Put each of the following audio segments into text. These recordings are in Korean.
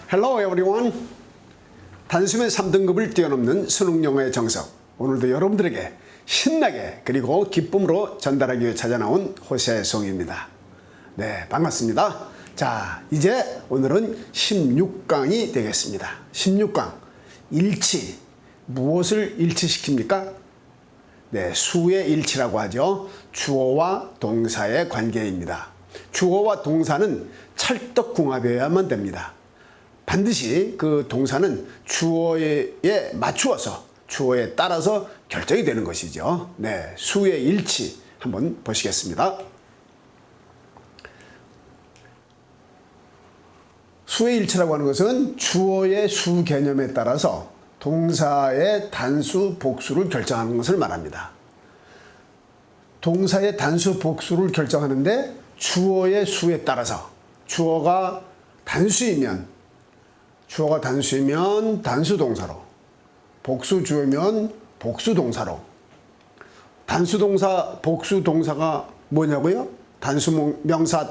Hello everyone. 단숨에 3등급을 뛰어넘는 수능 영어의 정석. 오늘도 여러분들에게 신나게 그리고 기쁨으로 전달하기 위해 찾아나온 호세송입니다. 네, 반갑습니다. 자, 이제 오늘은 16강이 되겠습니다. 16강. 일치. 무엇을 일치시킵니까? 네, 수의 일치라고 하죠. 주어와 동사의 관계입니다. 주어와 동사는 찰떡궁합이어야만 됩니다. 반드시 그 동사는 주어에 맞추어서 주어에 따라서 결정이 되는 것이죠. 네, 수의 일치 한번 보시겠습니다. 수의 일치라고 하는 것은 주어의 수 개념에 따라서 동사의 단수, 복수를 결정하는 것을 말합니다. 동사의 단수, 복수를 결정하는데 주어의 수에 따라서 주어가 단수이면 단수동사로, 복수주어면 복수동사로. 단수동사, 복수동사가 뭐냐고요? 단수명사,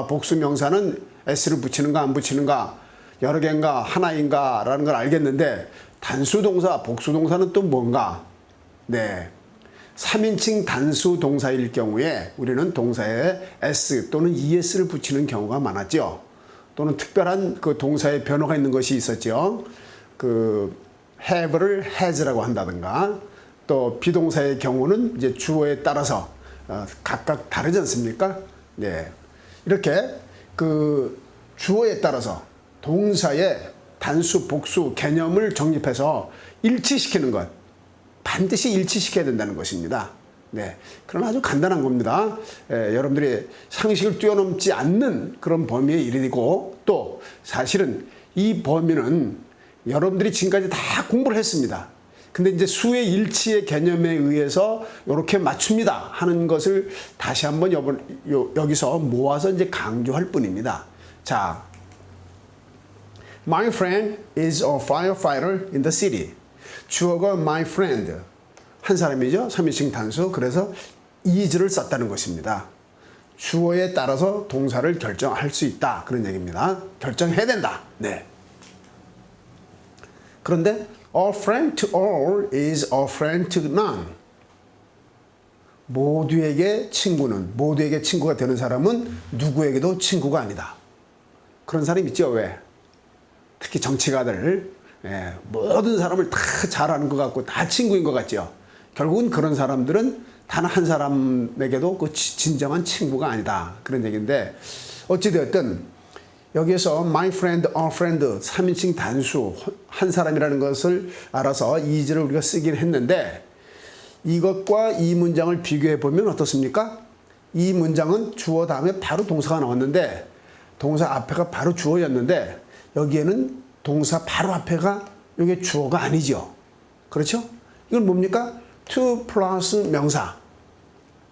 복수명사는 s를 붙이는가 안 붙이는가, 여러 개인가 하나인가 라는 걸 알겠는데 단수동사, 복수동사는 또 뭔가? 네, 3인칭 단수동사일 경우에 우리는 동사에 s 또는 es를 붙이는 경우가 많았죠. 또는 특별한 그 동사의 변화가 있는 것이 있었죠. 그 have를 has라고 한다든가, 또 비동사의 경우는 이제 주어에 따라서 각각 다르지 않습니까? 네, 이렇게 그 주어에 따라서 동사의 단수, 복수 개념을 정립해서 일치시키는 것, 반드시 일치시켜야 된다는 것입니다. 네, 그런 아주 간단한 겁니다. 여러분들이 상식을 뛰어넘지 않는 그런 범위의 일이고, 또 사실은 이 범위는 여러분들이 지금까지 다 공부를 했습니다. 근데 이제 수의 일치의 개념에 의해서 이렇게 맞춥니다 하는 것을 다시 한번 여기서 모아서 이제 강조할 뿐입니다. 자, My friend is a firefighter in the city. 주어가 my friend, 한 사람이죠. 3인칭 단수. 그래서 is를 썼다는 것입니다. 주어에 따라서 동사를 결정할 수 있다, 그런 얘기입니다. 결정해야 된다. 네. 그런데 a friend to all is a friend to none. 모두에게 친구가 되는 사람은 누구에게도 친구가 아니다. 그런 사람 있죠. 왜? 특히 정치가들, 모든 사람을 다 잘 아는 것 같고 다 친구인 것 같죠. 결국은 그런 사람들은 단 한 사람에게도 그 진정한 친구가 아니다, 그런 얘기인데, 어찌되었든 여기에서 my friend, a friend, 3인칭 단수, 한 사람이라는 것을 알아서 is를 우리가 쓰긴 했는데, 이것과 이 문장을 비교해 보면 어떻습니까? 이 문장은 주어 다음에 바로 동사가 나왔는데, 동사 앞에가 바로 주어였는데, 여기에는 동사 바로 앞에가 이게 주어가 아니죠. 그렇죠? 이건 뭡니까? to 플러스 명사,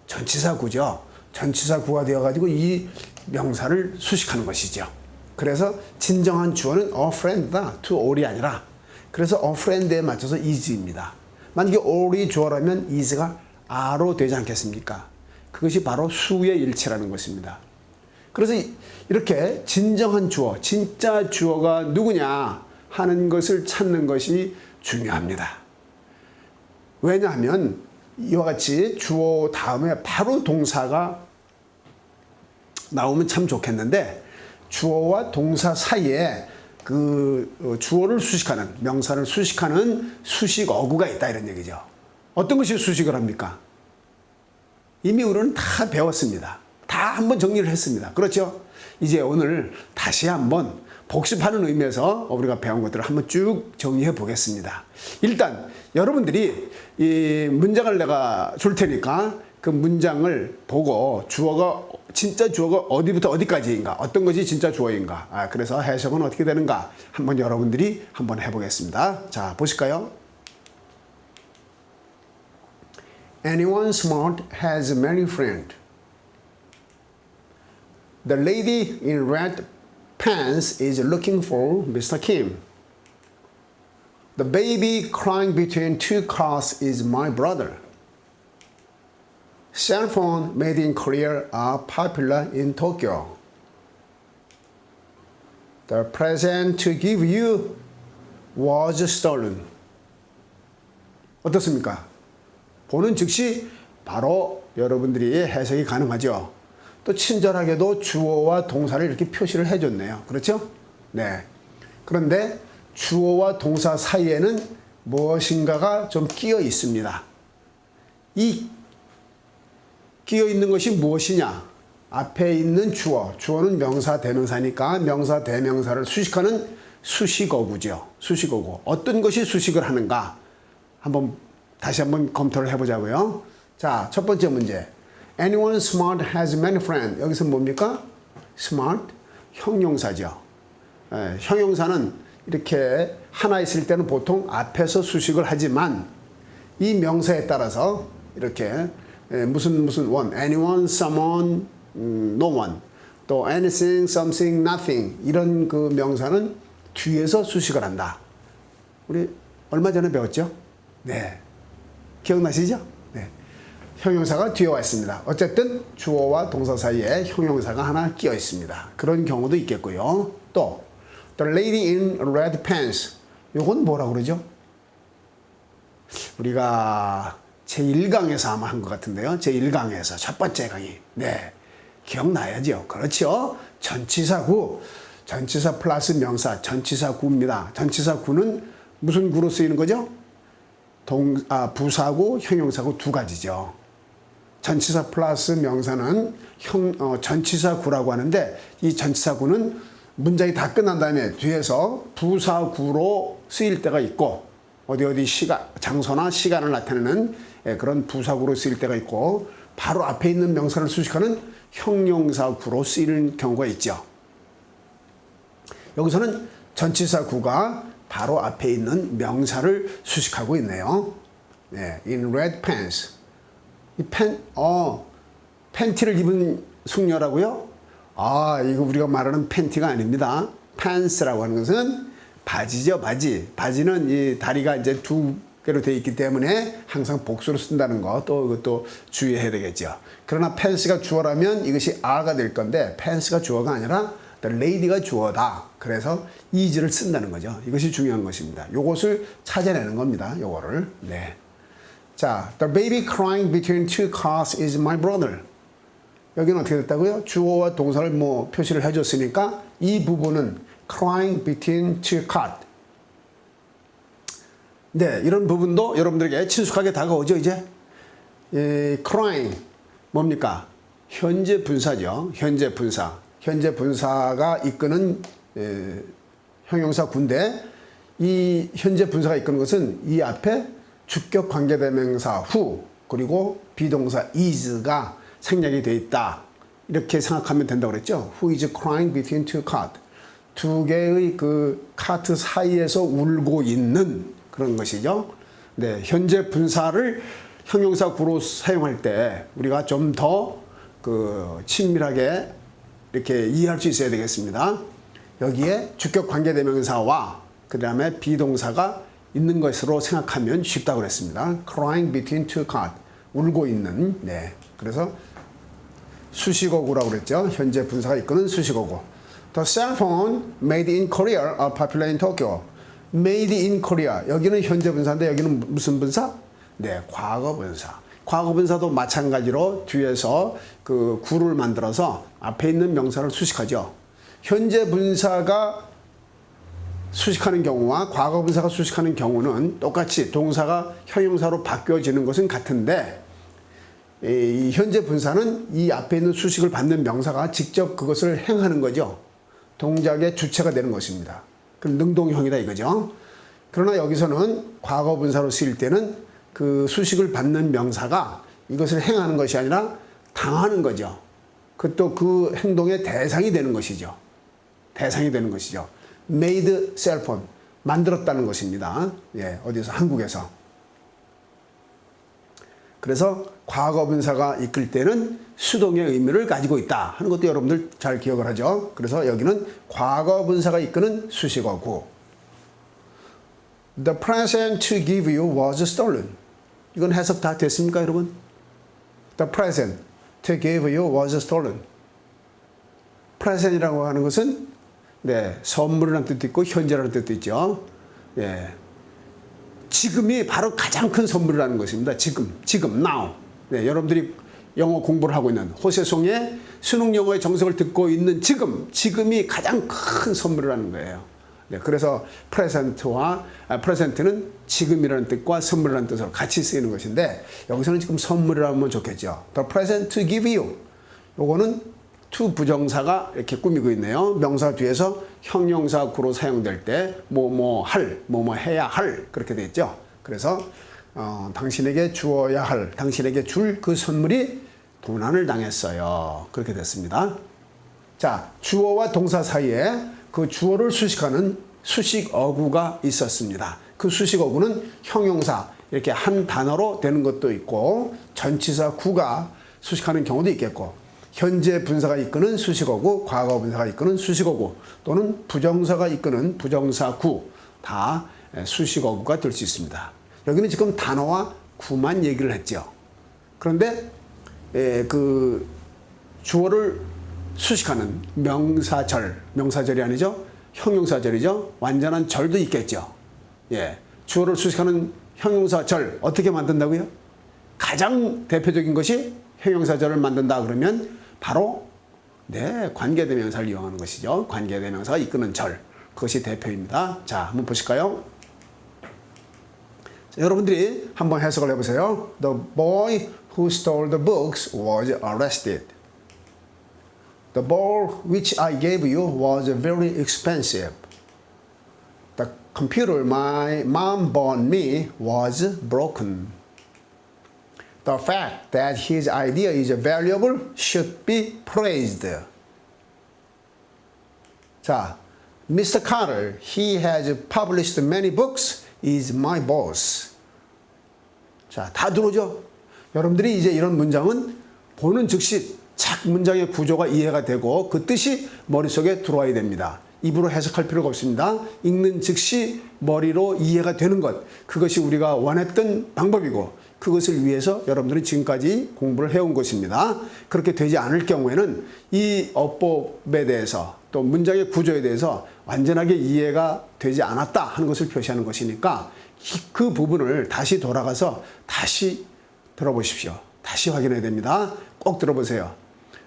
전치사구죠. 전치사구가 되어가지고 이 명사를 수식하는 것이죠. 그래서 진정한 주어는 a friend다, to all이 아니라. 그래서 a friend에 맞춰서 is입니다. 만약에 all이 주어라면 is가 a로 되지 않겠습니까? 그것이 바로 수의 일치라는 것입니다. 그래서 이렇게 진정한 주어, 진짜 주어가 누구냐 하는 것을 찾는 것이 중요합니다. 왜냐하면 이와 같이 주어 다음에 바로 동사가 나오면 참 좋겠는데, 주어와 동사 사이에 그 주어를 수식하는, 명사를 수식하는 수식 어구가 있다, 이런 얘기죠. 어떤 것이 수식을 합니까? 이미 우리는 다 배웠습니다. 다 한번 정리를 했습니다. 그렇죠? 이제 오늘 다시 한번 복습하는 의미에서 우리가 배운 것들을 한번 쭉 정리해 보겠습니다. 일단 여러분들이 이 문장을 내가 줄 테니까 그 문장을 보고 주어가, 진짜 주어가 어디부터 어디까지인가, 어떤 것이 진짜 주어인가, 그래서 해석은 어떻게 되는가 한번 여러분들이 한번 해보겠습니다. 자, 보실까요? Anyone smart has many friends. The lady in red pants is looking for Mr. Kim. The baby crying between two cars is my brother. Cell phone made in Korea are popular in Tokyo. The present to give you was stolen. 어떻습니까? 보는 즉시 바로 여러분들이 해석이 가능하죠. 또 친절하게도 주어와 동사를 이렇게 표시를 해줬네요. 그렇죠? 네. 그런데 주어와 동사 사이에는 무엇인가가 좀 끼어 있습니다. 이 끼어 있는 것이 무엇이냐? 앞에 있는 주어, 주어는 명사, 대명사니까 명사, 대명사를 수식하는 수식어구죠. 수식어구. 어떤 것이 수식을 하는가? 다시 한번 검토를 해보자고요. 자, 첫 번째 문제. Anyone smart has many friends. 여기서 뭡니까? smart, 형용사죠. 형용사는 이렇게 하나 있을 때는 보통 앞에서 수식을 하지만 이 명사에 따라서 이렇게 무슨 one, anyone, someone, no one, 또 anything, something, nothing 이런 그 명사는 뒤에서 수식을 한다. 우리 얼마 전에 배웠죠? 네. 기억나시죠? 네. 형용사가 뒤에 와 있습니다. 어쨌든 주어와 동사 사이에 형용사가 하나 끼어 있습니다. 그런 경우도 있겠고요. 또 The lady in red pants. 요건 뭐라고 그러죠? 우리가 제1강에서 아마 한 것 같은데요. 제1강에서 첫 번째 강의. 네. 기억나야죠. 그렇죠. 전치사구. 전치사 플러스 명사. 전치사구입니다. 전치사구는 무슨 구로 쓰이는 거죠? 부사구, 형용사구 두 가지죠. 전치사 플러스 명사는 전치사구라고 하는데 이 전치사구는 문장이 다 끝난 다음에 뒤에서 부사구로 쓰일 때가 있고 어디 장소나 시간을 나타내는 그런 부사구로 쓰일 때가 있고 바로 앞에 있는 명사를 수식하는 형용사구로 쓰이는 경우가 있죠. 여기서는 전치사구가 바로 앞에 있는 명사를 수식하고 있네요. 네, in red pants. 이 팬티를 입은 숙녀라고요? 이거 우리가 말하는 팬티가 아닙니다. pants라고 하는 것은 바지죠, 바지. 바지는 이 다리가 이제 두 개로 되어 있기 때문에 항상 복수로 쓴다는 거, 또 이것도 주의해야 되겠죠. 그러나 pants가 주어라면 이것이 are가 될 건데, pants가 주어가 아니라 the lady가 주어다. 그래서 is를 쓴다는 거죠. 이것이 중요한 것입니다. 요것을 찾아내는 겁니다. 요거를. 네. 자, the baby crying between two cots is my brother. 여기는 어떻게 됐다고요? 주어와 동사를 표시를 해줬으니까 이 부분은 crying between two cots. 네, 이런 부분도 여러분들에게 친숙하게 다가오죠, 이제? crying, 뭡니까? 현재 분사죠. 현재 분사. 현재 분사가 이끄는 형용사 군데 이 현재 분사가 이끄는 것은 이 앞에 주격 관계대명사 who 그리고 비동사 is가 생략이 되어 있다. 이렇게 생각하면 된다고 그랬죠. Who is crying between two cots. 두 개의 그 카트 사이에서 울고 있는 그런 것이죠. 네, 현재 분사를 형용사 구로 사용할 때 우리가 좀 더 친밀하게 이렇게 이해할 수 있어야 되겠습니다. 여기에 주격 관계대명사와 그 다음에 비동사가 있는 것으로 생각하면 쉽다고 그랬습니다. Crying between two cots. 울고 있는. 네. 그래서 수식어구라고 그랬죠. 현재 분사가 이끄는 수식어구. The cell phone made in Korea are popular in Tokyo. Made in Korea. 여기는 현재 분사인데 여기는 무슨 분사? 네. 과거 분사. 과거 분사도 마찬가지로 뒤에서 그 구를 만들어서 앞에 있는 명사를 수식하죠. 현재 분사가 수식하는 경우와 과거 분사가 수식하는 경우는 똑같이 동사가 형용사로 바뀌어지는 것은 같은데 이 현재 분사는 이 앞에 있는 수식을 받는 명사가 직접 그것을 행하는 거죠. 동작의 주체가 되는 것입니다. 그럼 능동형이다 이거죠. 그러나 여기서는 과거 분사로 쓰일 때는 그 수식을 받는 명사가 이것을 행하는 것이 아니라 당하는 거죠. 또 그 행동의 대상이 되는 것이죠. 대상이 되는 것이죠. made cell phone. 만들었다는 것입니다. 예, 어디서? 한국에서. 그래서 과거 분사가 이끌 때는 수동의 의미를 가지고 있다 하는 것도 여러분들 잘 기억을 하죠. 그래서 여기는 과거 분사가 이끄는 수식어구. The present to give you was stolen. 이건 해석 다 됐습니까, 여러분? The present to give you was stolen. present이라고 하는 것은 네, 선물이라는 뜻도 있고 현재라는 뜻도 있죠. 예. 지금이 바로 가장 큰 선물이라는 것입니다. 지금, now. 네, 여러분들이 영어 공부를 하고 있는 호세송의 수능 영어의 정석을 듣고 있는 지금이 가장 큰 선물이라는 거예요. 네, 그래서 present는 지금이라는 뜻과 선물이라는 뜻으로 같이 쓰이는 것인데 여기서는 지금 선물이라고 하면 좋겠죠. The present to give you. 요거는 to 부정사가 이렇게 꾸미고 있네요. 명사 뒤에서 형용사 구로 사용될 때 뭐뭐 해야 할 그렇게 돼 있죠. 그래서 당신에게 주어야 할, 당신에게 줄 그 선물이 도난을 당했어요. 그렇게 됐습니다. 자, 주어와 동사 사이에 그 주어를 수식하는 수식어구가 있었습니다. 그 수식어구는 형용사 이렇게 한 단어로 되는 것도 있고 전치사 구가 수식하는 경우도 있겠고 현재 분사가 이끄는 수식어구, 과거 분사가 이끄는 수식어구 또는 부정사가 이끄는 부정사구 다 수식어구가 될 수 있습니다. 여기는 지금 단어와 구만 얘기를 했죠. 그런데 그 주어를 수식하는 명사절이 아니죠. 형용사절이죠. 완전한 절도 있겠죠. 예, 주어를 수식하는 형용사절 어떻게 만든다고요? 가장 대표적인 것이 형용사절을 만든다 그러면 바로 관계대명사를 이용하는 것이죠. 관계대명사가 이끄는 절 그것이 대표입니다. 자, 한번 보실까요? 자, 여러분들이 한번 해석을 해보세요. The boy who stole the books was arrested. The ball which I gave you was very expensive. The computer my mom bought me was broken. The fact that his idea is valuable should be praised. 자, Mr. Carter, he has published many books, is my boss. 자, 다 들어오죠? 여러분들이 이제 이런 문장은 보는 즉시 착 문장의 구조가 이해가 되고 그 뜻이 머릿속에 들어와야 됩니다. 입으로 해석할 필요가 없습니다. 읽는 즉시 머리로 이해가 되는 것, 그것이 우리가 원했던 방법이고 그것을 위해서 여러분들이 지금까지 공부를 해온 것입니다. 그렇게 되지 않을 경우에는 이 어법에 대해서 또 문장의 구조에 대해서 완전하게 이해가 되지 않았다 하는 것을 표시하는 것이니까 그 부분을 다시 돌아가서 다시 들어보십시오. 다시 확인해야 됩니다. 꼭 들어보세요.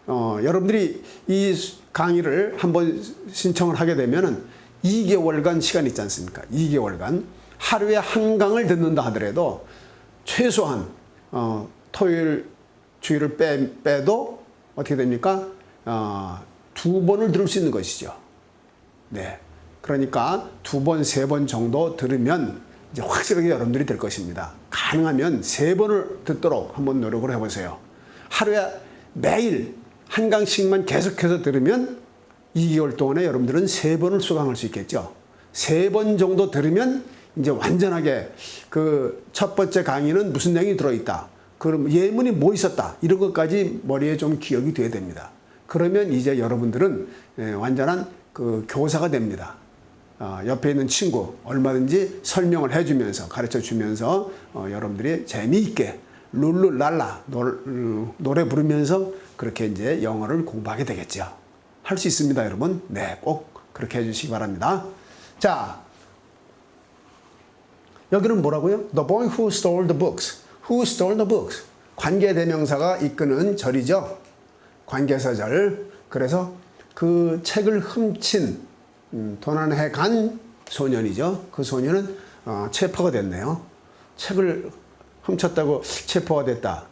여러분들이 이 강의를 한번 신청을 하게 되면은 2개월간 시간이 있지 않습니까? 2개월간 하루에 한 강을 듣는다 하더라도 최소한 토요일 주일을 빼도 어떻게 됩니까? 2번을 들을 수 있는 것이죠. 네, 그러니까 2번, 3번 정도 들으면 이제 확실하게 여러분들이 될 것입니다. 가능하면 3번을 듣도록 한번 노력을 해보세요. 하루에 매일 한 강씩만 계속해서 들으면 2개월 동안에 여러분들은 3번을 수강할 수 있겠죠. 3번 정도 들으면 이제 완전하게 그 첫 번째 강의는 무슨 내용이 들어있다. 그럼 예문이 뭐 있었다. 이런 것까지 머리에 좀 기억이 돼야 됩니다. 그러면 이제 여러분들은 완전한 그 교사가 됩니다. 옆에 있는 친구 얼마든지 설명을 해주면서 가르쳐 주면서 여러분들이 재미있게 룰루랄라 노래 부르면서 그렇게 이제 영어를 공부하게 되겠죠. 할 수 있습니다, 여러분. 네, 꼭 그렇게 해주시기 바랍니다. 자, 여기는 뭐라고요? The boy who stole the books. Who stole the books? 관계대명사가 이끄는 절이죠. 관계사절. 그래서 그 책을 훔친 도난해 간 소년이죠. 그 소년은 체포가 됐네요. 책을 훔쳤다고 체포가 됐다.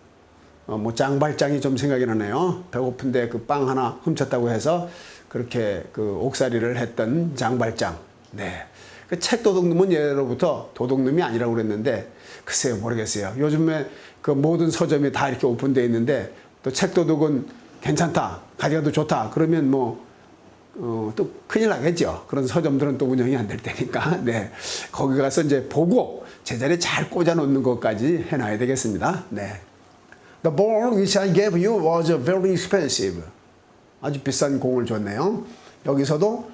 뭐 장발장이 좀 생각이 나네요. 배고픈데 그 빵 하나 훔쳤다고 해서 그렇게 그 옥살이를 했던 장발장. 네. 그 책 도둑놈은 예로부터 도둑놈이 아니라고 그랬는데 글쎄요, 모르겠어요. 요즘에 그 모든 서점이 다 이렇게 오픈되어 있는데 또 책 도둑은 괜찮다, 가져가도 좋다. 그러면 또 큰일 나겠죠. 그런 서점들은 또 운영이 안 될 테니까. 네. 거기 가서 이제 보고 제자리에 잘 꽂아 놓는 것까지 해놔야 되겠습니다. 네. The ball which I gave you was very expensive. 아주 비싼 공을 줬네요. 여기서도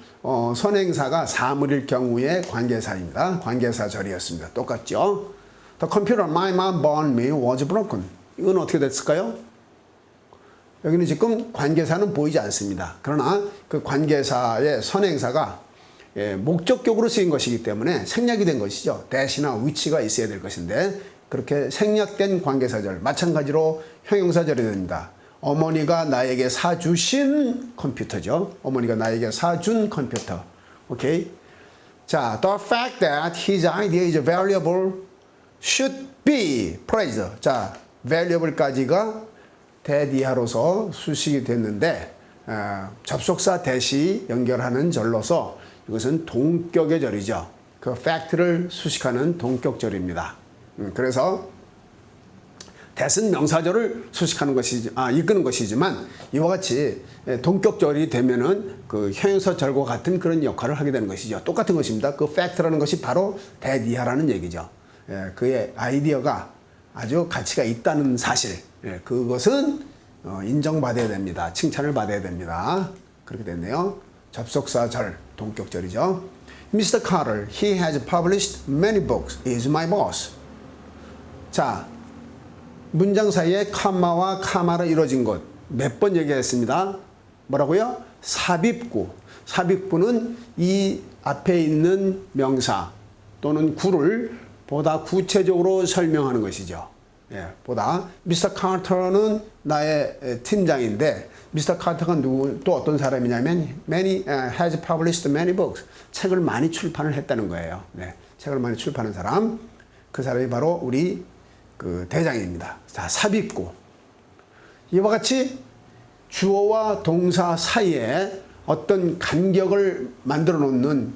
선행사가 사물일 경우의 관계사입니다. 관계사절이었습니다. 똑같죠? The computer my mom bought me was broken. 이건 어떻게 됐을까요? 여기는 지금 관계사는 보이지 않습니다. 그러나 그 관계사의 선행사가 목적격으로 쓰인 것이기 때문에 생략이 된 것이죠. that이나 which가 있어야 될 것인데 그렇게 생략된 관계사절, 마찬가지로 형용사절이 됩니다. 어머니가 나에게 사주신 컴퓨터죠. 어머니가 나에게 사준 컴퓨터. 오케이. 자, the fact that his idea is valuable should be praised. 자, valuable까지가 that 이하로서 수식이 됐는데 접속사 that이 연결하는 절로서 이것은 동격의 절이죠. 그 fact를 수식하는 동격절입니다. 그래서 that은 명사절을 수식하는 것이지, 이끄는 것이지만 이와 같이 동격절이 되면은 그 형용사절과 같은 그런 역할을 하게 되는 것이죠. 똑같은 것입니다. 그 fact라는 것이 바로 that 이하라는 얘기죠. 그의 아이디어가 아주 가치가 있다는 사실, 그것은 인정받아야 됩니다. 칭찬을 받아야 됩니다. 그렇게 됐네요. 접속사절, 동격절이죠. Mr. Carter, he has published many books. He is my boss. 자, 문장 사이에 컴마와 카마로 이루어진 것 몇 번 얘기했습니다. 뭐라고요? 삽입구. 삽입구는 이 앞에 있는 명사 또는 구를 보다 구체적으로 설명하는 것이죠. 보다 미스터 카터는 나의 팀장인데 미스터 카터가 또 어떤 사람이냐면 has published many books. 책을 많이 출판을 했다는 거예요. 책을 많이 출판한 사람. 그 사람이 바로 우리 그 대장입니다. 자, 삽입구. 이와 같이 주어와 동사 사이에 어떤 간격을 만들어 놓는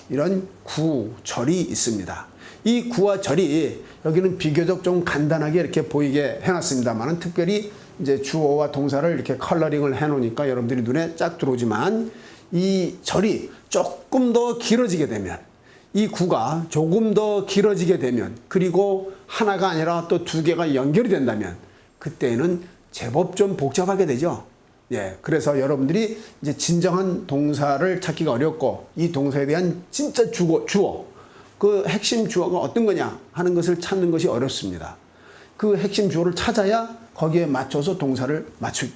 이런 구, 절이 있습니다. 이 구와 절이 여기는 비교적 좀 간단하게 이렇게 보이게 해놨습니다만 특별히 이제 주어와 동사를 이렇게 컬러링을 해놓으니까 여러분들이 눈에 쫙 들어오지만 이 절이 조금 더 길어지게 되면 이 구가 조금 더 길어지게 되면 그리고 하나가 아니라 또 두 개가 연결이 된다면 그때는 제법 좀 복잡하게 되죠. 그래서 여러분들이 이제 진정한 동사를 찾기가 어렵고 이 동사에 대한 진짜 주어, 그 핵심 주어가 어떤 거냐 하는 것을 찾는 것이 어렵습니다. 그 핵심 주어를 찾아야 거기에 맞춰서 동사를 맞출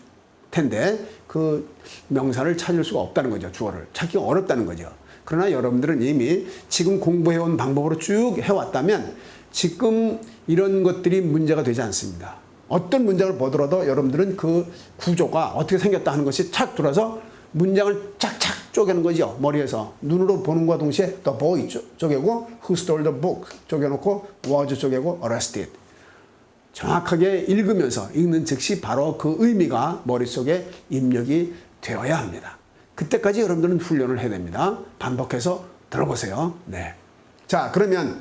텐데 그 명사를 찾을 수가 없다는 거죠. 주어를 찾기가 어렵다는 거죠. 그러나 여러분들은 이미 지금 공부해온 방법으로 쭉 해왔다면 지금 이런 것들이 문제가 되지 않습니다. 어떤 문장을 보더라도 여러분들은 그 구조가 어떻게 생겼다 하는 것이 착 들어서 문장을 착착 쪼개는 거죠. 머리에서 눈으로 보는 것과 동시에 the boy 쪼개고 who stole the book 쪼개놓고 was 쪼개고 arrested 정확하게 읽으면서 읽는 즉시 바로 그 의미가 머릿속에 입력이 되어야 합니다. 그때까지 여러분들은 훈련을 해야 됩니다. 반복해서 들어보세요. 자, 그러면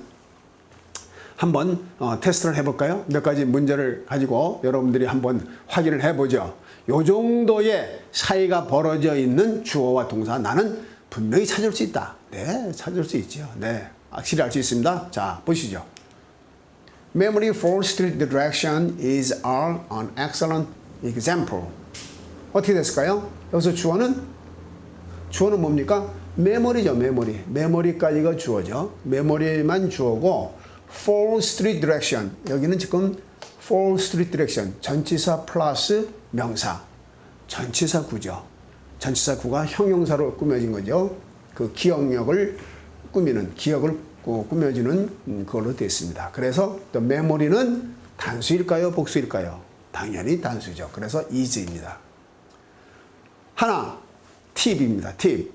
한번 테스트를 해볼까요? 몇 가지 문제를 가지고 여러분들이 한번 확인을 해보죠. 요 정도의 사이가 벌어져 있는 주어와 동사 나는 분명히 찾을 수 있다. 찾을 수 있죠. 확실히 알 수 있습니다. 자, 보시죠. Memory for street direction is an excellent example. 어떻게 됐을까요? 여기서 주어는 뭡니까? 메모리죠. 메모리까지가 주어죠. 메모리만 주어고 for street direction. 여기는 지금 for street direction. 전치사 플러스 명사. 전치사 구죠. 전치사 구가 형용사로 꾸며진 거죠. 그 기억력을 꾸미는, 기억을 꾸며주는 그걸로 되어 있습니다. 그래서 또 메모리는 단수일까요? 복수일까요? 당연히 단수죠. 그래서 is입니다. 하나, 팁입니다. 팁.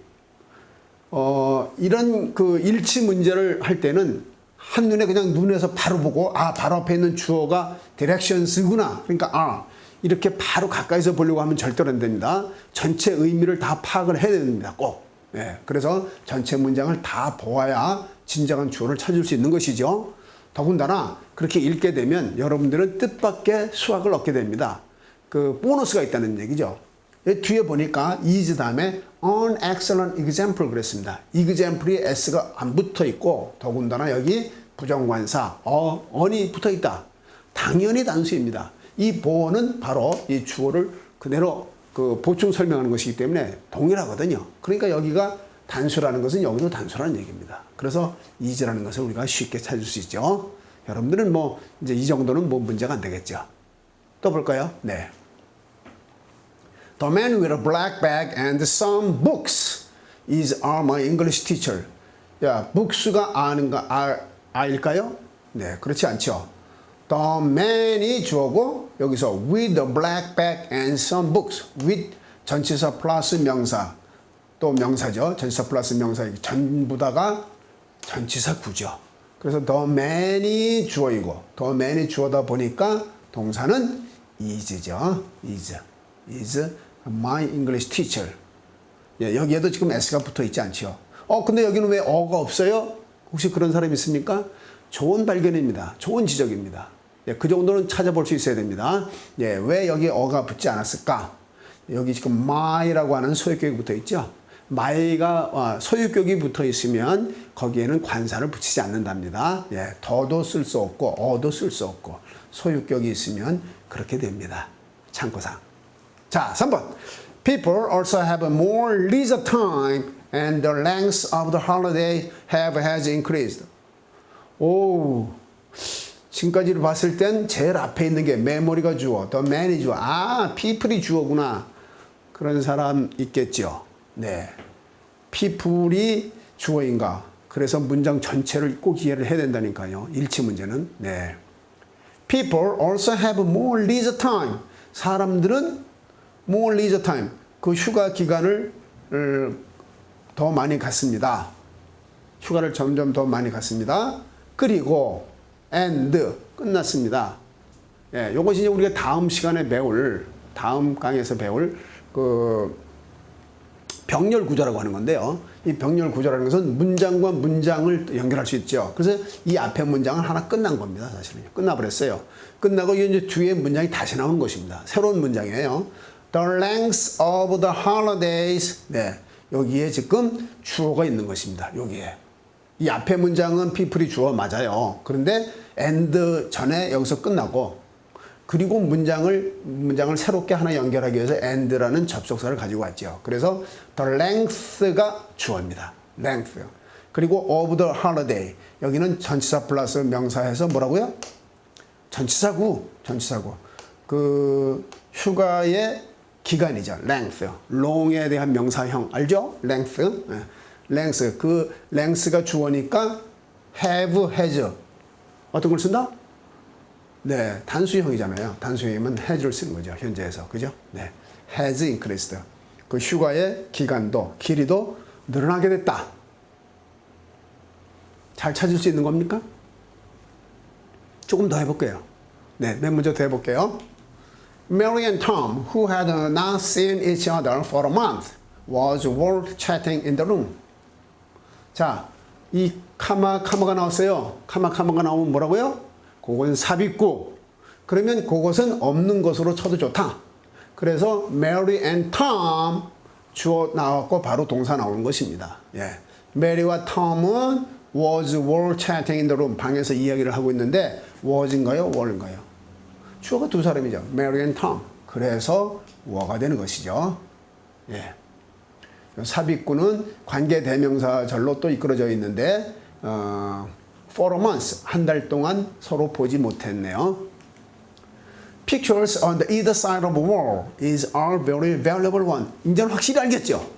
이런 그 일치 문제를 할 때는 한눈에 그냥 눈에서 바로 보고 바로 앞에 있는 주어가 directions구나. 그러니까 이렇게 바로 가까이서 보려고 하면 절대로 안 됩니다. 전체 의미를 다 파악을 해야 됩니다. 꼭. 그래서 전체 문장을 다 보아야 진정한 주어를 찾을 수 있는 것이죠. 더군다나 그렇게 읽게 되면 여러분들은 뜻밖의 수학을 얻게 됩니다. 그 보너스가 있다는 얘기죠. 뒤에 보니까 is 다음에 an excellent example 그랬습니다. example이 s가 안 붙어 있고 더군다나 여기 부정관사 on이 붙어 있다. 당연히 단수입니다. 이 보어는 바로 이 주어를 그대로 그 보충 설명하는 것이기 때문에 동일하거든요. 그러니까 여기가 단수라는 것은 여기도 단수라는 얘기입니다. 그래서 is라는 것을 우리가 쉽게 찾을 수 있죠. 여러분들은 뭐 이제 이 정도는 뭐 문제가 안 되겠죠. 또 볼까요? The man with a black bag and some books is my English teacher. 야, books가 아일까요? 네, 그렇지 않죠. The man이 주어고 여기서 with a black bag and some books. with 전치사 플러스 명사. 또 명사죠. 전치사 플러스 명사. 전부 다가 전치사 구죠. 그래서 the man이 주어이고 the man이 주어다 보니까 동사는 is죠. is my English teacher. 예, 여기에도 지금 s가 붙어 있지 않죠. 근데 여기는 왜 어가 없어요? 혹시 그런 사람이 있습니까? 좋은 발견입니다. 좋은 지적입니다. 예, 그 정도는 찾아볼 수 있어야 됩니다. 예, 왜 여기 어가 붙지 않았을까? 여기 지금 my라고 하는 소유격이 붙어 있죠. my가 소유격이 붙어 있으면 거기에는 관사를 붙이지 않는답니다. 예, 더도 쓸 수 없고 어도 쓸 수 없고 소유격이 있으면 그렇게 됩니다. 참고상. 자, 3번. People also have more leisure time and the length of the holiday has increased. 오, 지금까지를 봤을 땐 제일 앞에 있는 게 memory가 주어, the man이 주어. people이 주어구나. 그런 사람 있겠죠. 네. people이 주어인가. 그래서 문장 전체를 꼭 이해를 해야 된다니까요. 일치 문제는. 네. People also have more leisure time. 사람들은 more leisure time. 그 휴가 기간을 더 많이 갖습니다. 휴가를 점점 더 많이 갖습니다. 그리고 and 끝났습니다. 예, 요것이 이제 우리가 다음 시간에 배울 다음 강의에서 배울 그 병렬 구조라고 하는 건데요. 이 병렬 구조라는 것은 문장과 문장을 연결할 수 있죠. 그래서 이 앞에 문장은 하나 끝난 겁니다. 사실은 끝나버렸어요. 끝나고 이제 뒤에 문장이 다시 나오는 것입니다. 새로운 문장이에요. The length of the holidays. 네, 여기에 지금 주어가 있는 것입니다. 여기에 이 앞에 문장은 people이 주어 맞아요. 그런데 and 전에 여기서 끝나고 그리고 문장을 새롭게 하나 연결하기 위해서 and라는 접속사를 가지고 왔죠. 그래서 the length가 주어입니다. length. 그리고 of the holiday. 여기는 전치사 플러스 명사해서 뭐라고요? 전치사구. 그 휴가의 기간이죠. length. long에 대한 명사형 알죠? length. length. 그 length가 주어니까 have, has. 어떤 걸 쓴다? 네, 단수형이잖아요. 단수형이면 has를 쓰는 거죠. 현재에서. 그죠? 네. has increased. 그 휴가의 기간도, 길이도 늘어나게 됐다. 잘 찾을 수 있는 겁니까? 조금 더 해볼게요. 네, 맨 먼저 더 해볼게요. Mary and Tom, who had not seen each other for a month, was were chatting in the room. 자, 이 카마가 나왔어요. 카마가 나오면 뭐라고요? 그건 삽입구. 그러면 그것은 없는 것으로 쳐도 좋다. 그래서 Mary and Tom 주어 나왔고 바로 동사 나오는 것입니다. 예. Mary와 Tom은 were chatting in the room. 방에서 이야기를 하고 있는데 was인가요? were인가요? 주어가 두 사람이죠. Mary and Tom. 그래서 were가 되는 것이죠. 예. 삽입구는 관계대명사절로 또 이끌어져 있는데 for a month, 한 달 동안 서로 보지 못했네요. Pictures on the either side of a wall is our very valuable one. 이제는 확실히 알겠죠?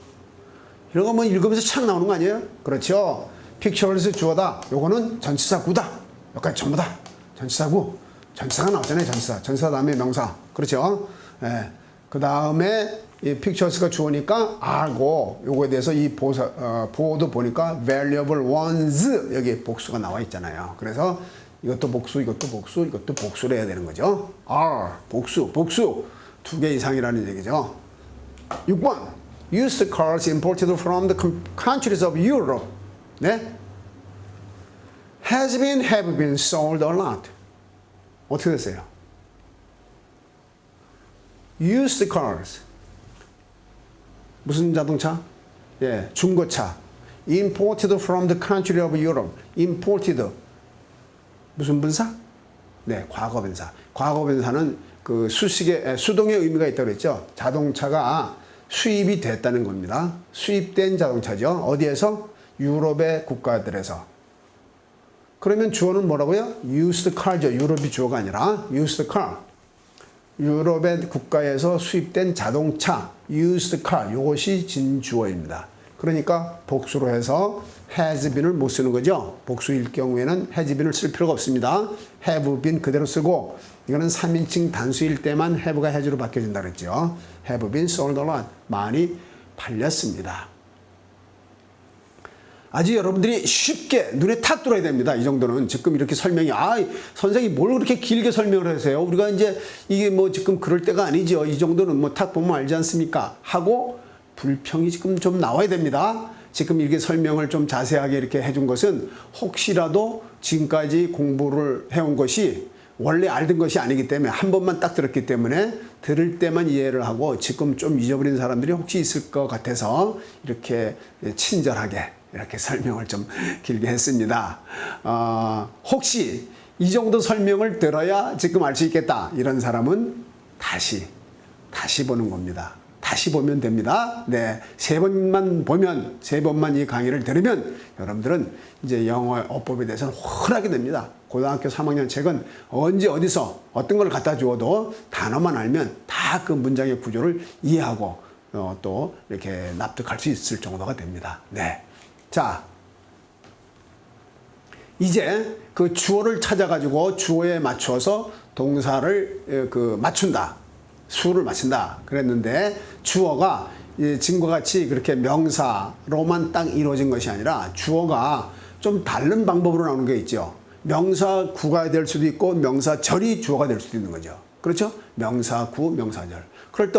이런 거 뭐 읽으면서 착 나오는 거 아니에요? 그렇죠. Pictures 주어다. 요거는 전치사구다. 여기까지 전부 다. 전치사구. 전치사가 나왔잖아요. 전치사 다음에 명사. 그렇죠? 예. 그 다음에 이 pictures가 주어니까 알고 요거에 대해서 이 보호도 보니까 valuable ones 여기 복수가 나와 있잖아요. 그래서 이것도 복수, 이것도 복수, 이것도 복수를 해야 되는 거죠. are 복수 두 개 이상이라는 얘기죠. 6번 used cars imported from the countries of Europe. 네? have been sold a lot. 어떻게 됐어요? used cars 무슨 자동차? 예, 중고차. Imported from the country of Europe. Imported. 무슨 분사? 네, 과거분사. 과거분사는 그 수동의 의미가 있다고 그랬죠. 자동차가 수입이 됐다는 겁니다. 수입된 자동차죠. 어디에서? 유럽의 국가들에서. 그러면 주어는 뭐라고요? used car죠. 유럽이 주어가 아니라 used car. 유럽의 국가에서 수입된 자동차, used car, 이것이 진주어입니다. 그러니까 복수로 해서 has been을 못 쓰는 거죠. 복수일 경우에는 has been을 쓸 필요가 없습니다. have been 그대로 쓰고, 이거는 3인칭 단수일 때만 have가 has로 바뀌어진다 그랬죠. have been sold a lot. 많이 팔렸습니다. 아주 여러분들이 쉽게 눈에 탁 들어야 됩니다. 이 정도는 지금 이렇게 설명이 선생님 뭘 그렇게 길게 설명을 하세요? 우리가 이제 이게 뭐 지금 그럴 때가 아니죠. 이 정도는 뭐 탁 보면 알지 않습니까? 하고 불평이 지금 좀 나와야 됩니다. 지금 이렇게 설명을 좀 자세하게 이렇게 해준 것은 혹시라도 지금까지 공부를 해온 것이 원래 알던 것이 아니기 때문에 한 번만 딱 들었기 때문에 들을 때만 이해를 하고 지금 좀 잊어버린 사람들이 혹시 있을 것 같아서 이렇게 친절하게 이렇게 설명을 좀 길게 했습니다. 혹시 이 정도 설명을 들어야 지금 알 수 있겠다 이런 사람은 다시 보는 겁니다. 다시 보면 됩니다. 네, 세 번만 이 강의를 들으면 여러분들은 이제 영어 어법에 대해서는 훤하게 됩니다. 고등학교 3학년 책은 언제 어디서 어떤 걸 갖다 주어도 단어만 알면 다 그 문장의 구조를 이해하고 또 이렇게 납득할 수 있을 정도가 됩니다. 네. 자, 이제 그 주어를 찾아가지고 주어에 맞춰서 동사를 맞춘다. 수를 맞춘다. 그랬는데 주어가 지금과 같이 그렇게 명사로만 딱 이루어진 것이 아니라 주어가 좀 다른 방법으로 나오는 게 있죠. 명사구가 될 수도 있고 명사절이 주어가 될 수도 있는 거죠. 그렇죠? 명사구, 명사절. 그럴 때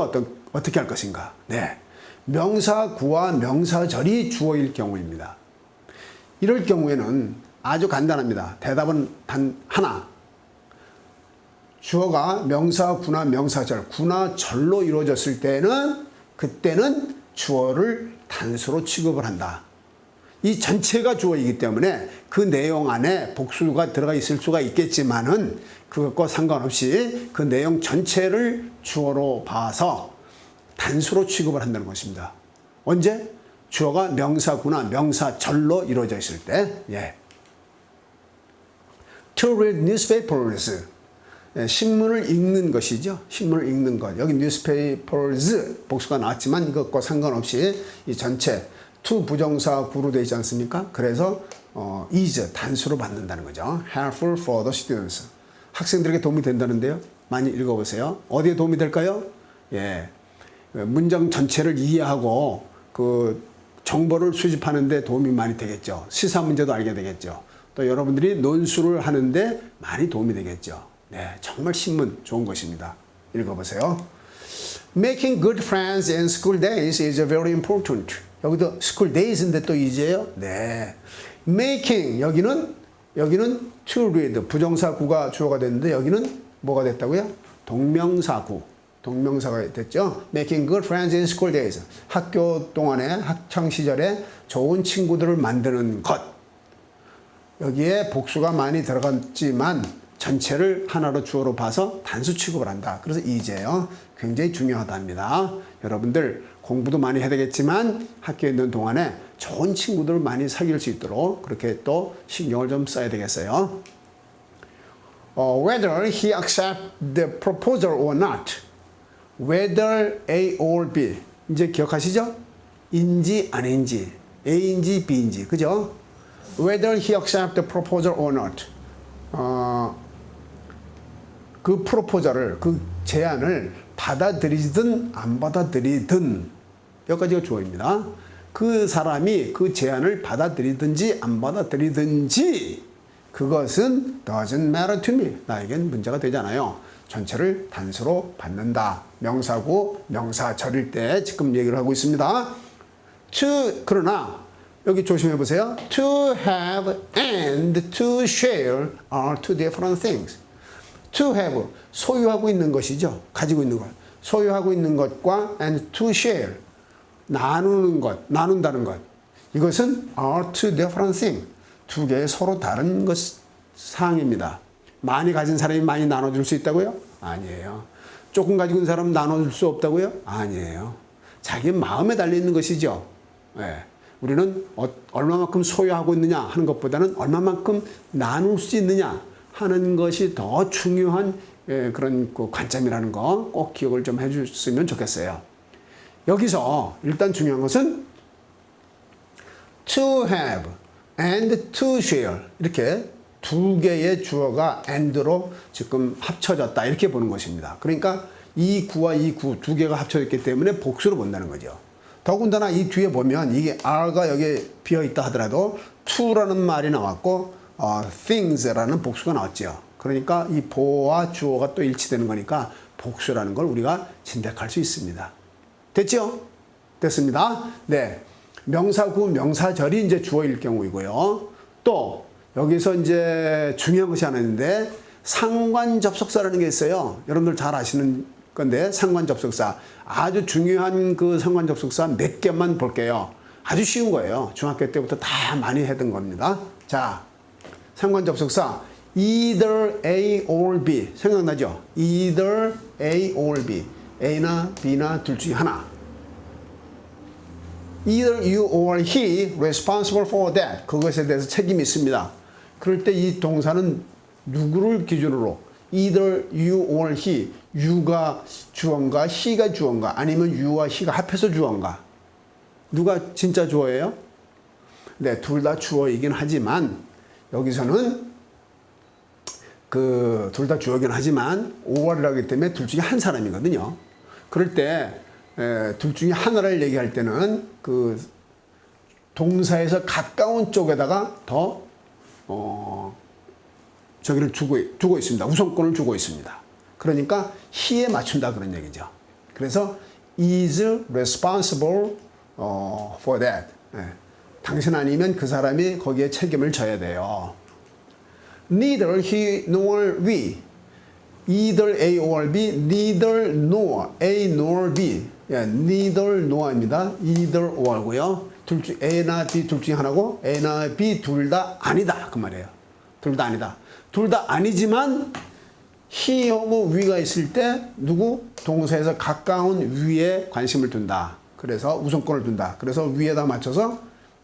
어떻게 할 것인가? 네. 명사구와 명사절이 주어일 경우입니다. 이럴 경우에는 아주 간단합니다. 대답은 단 하나. 주어가 명사구나 명사절, 구나 절로 이루어졌을 때는 그때는 주어를 단수로 취급을 한다. 이 전체가 주어이기 때문에 그 내용 안에 복수가 들어가 있을 수가 있겠지만은 그것과 상관없이 그 내용 전체를 주어로 봐서 단수로 취급을 한다는 것입니다. 언제? 주어가 명사구나 명사절로 이루어져 있을 때. 예. To read newspapers. 신문을 읽는 것이죠. 신문을 읽는 것. 여기 newspapers 복수가 나왔지만 이것과 상관없이 이 전체 to 부정사 구로 되어 있지 않습니까? 그래서 is 단수로 받는다는 거죠. helpful for the students. 학생들에게 도움이 된다는데요. 많이 읽어보세요. 어디에 도움이 될까요? 예. 문장 전체를 이해하고 그 정보를 수집하는 데 도움이 많이 되겠죠. 시사 문제도 알게 되겠죠. 또 여러분들이 논술을 하는데 많이 도움이 되겠죠. 네, 정말 신문 좋은 것입니다. 읽어보세요. Making good friends in school days is very important. 여기도 school days인데 또 이제요. 네. Making 여기는 to read 부정사구가 주어가 됐는데 여기는 뭐가 됐다고요? 동명사가 됐죠. Making good friends in school days. 학교 동안에 학창 시절에 좋은 친구들을 만드는 것. 여기에 복수가 많이 들어갔지만 전체를 하나로 주어로 봐서 단수 취급을 한다. 그래서 이제요. 굉장히 중요하답니다. 여러분들 공부도 많이 해야 되겠지만 학교에 있는 동안에 좋은 친구들을 많이 사귈 수 있도록 그렇게 또 신경을 좀 써야 되겠어요. Whether he accept the proposal or not. Whether A or B. 이제 기억하시죠? 인지 아닌지, A인지 B인지. 그죠? Whether he accept the proposal or not. 그 프로포저를, 그 제안을 받아들이든 안 받아들이든 여기까지가 주어입니다. 그 사람이 그 제안을 받아들이든지 안 받아들이든지 그것은 doesn't matter to me. 나에겐 문제가 되지 않아요. 전체를 단수로 받는다. 명사구, 명사절일 때 지금 얘기를 하고 있습니다. 그러나 여기 조심해 보세요. To have and to share are two different things. To have, 소유하고 있는 것이죠. 가지고 있는 것. 소유하고 있는 것과 and to share, 나누는 것, 나눈다는 것. 이것은 are two different things. 두 개의 서로 다른 사항입니다. 많이 가진 사람이 많이 나눠줄 수 있다고요? 아니에요. 조금 가지고 있는 사람은 나눠줄 수 없다고요? 아니에요. 자기 마음에 달려있는 것이죠. 네. 우리는 얼마만큼 소유하고 있느냐 하는 것보다는 얼마만큼 나눌 수 있느냐 하는 것이 더 중요한 그런 그 관점이라는 거 꼭 기억을 좀 해줬으면 좋겠어요. 여기서 일단 중요한 것은 to have and to share 이렇게 두 개의 주어가 and로 지금 합쳐졌다 이렇게 보는 것입니다. 그러니까 이 구와 이 구 두 개가 합쳐졌기 때문에 복수로 본다는 거죠. 더군다나 이 뒤에 보면 이게 are가 여기 비어있다 하더라도 to라는 말이 나왔고 things라는 복수가 나왔죠. 그러니까 이 보어와 주어가 또 일치되는 거니까 복수라는 걸 우리가 짐작할 수 있습니다. 됐죠? 됐습니다. 네. 명사구, 명사절이 이제 주어일 경우이고요. 또 여기서 이제 중요한 것이 하나 있는데 상관접속사라는 게 있어요. 여러분들 잘 아시는 건데 상관접속사. 아주 중요한 그 상관접속사 몇 개만 볼게요. 아주 쉬운 거예요. 중학교 때부터 다 많이 했던 겁니다. 자, 상관접속사 either A or B 생각나죠? either A or B. A나 B나 둘 중에 하나. Either you or he responsible for that. 그것에 대해서 책임이 있습니다. 그럴 때 이 동사는 누구를 기준으로 either you or he, you가 주어인가 he가 주어인가 아니면 you와 he가 합해서 주어인가 누가 진짜 주어예요? 네, 둘 다 주어이긴 하지만 여기서는 둘 다 주어이긴 하지만 or이라기 때문에 둘 중에 한 사람이거든요. 그럴 때 둘 중에 하나를 얘기할 때는 그 동사에서 가까운 쪽에다가 더 저기를 두고 있습니다. 우선권을 주고 있습니다. 그러니까 he에 맞춘다 그런 얘기죠. 그래서 is responsible for that. 당신 아니면 그 사람이 거기에 책임을 져야 돼요. Neither he nor we. Either A or B, neither nor A nor B. neither nor입니다. either or고요. A나 B 둘 중에 하나고 A나 B 둘 다 아니다 그 말이에요. 둘 다 아니다. 둘 다 아니지만 he하고 we가 있을 때 누구? 동사에서 가까운 위에 관심을 둔다. 그래서 우선권을 둔다. 그래서 위에다 맞춰서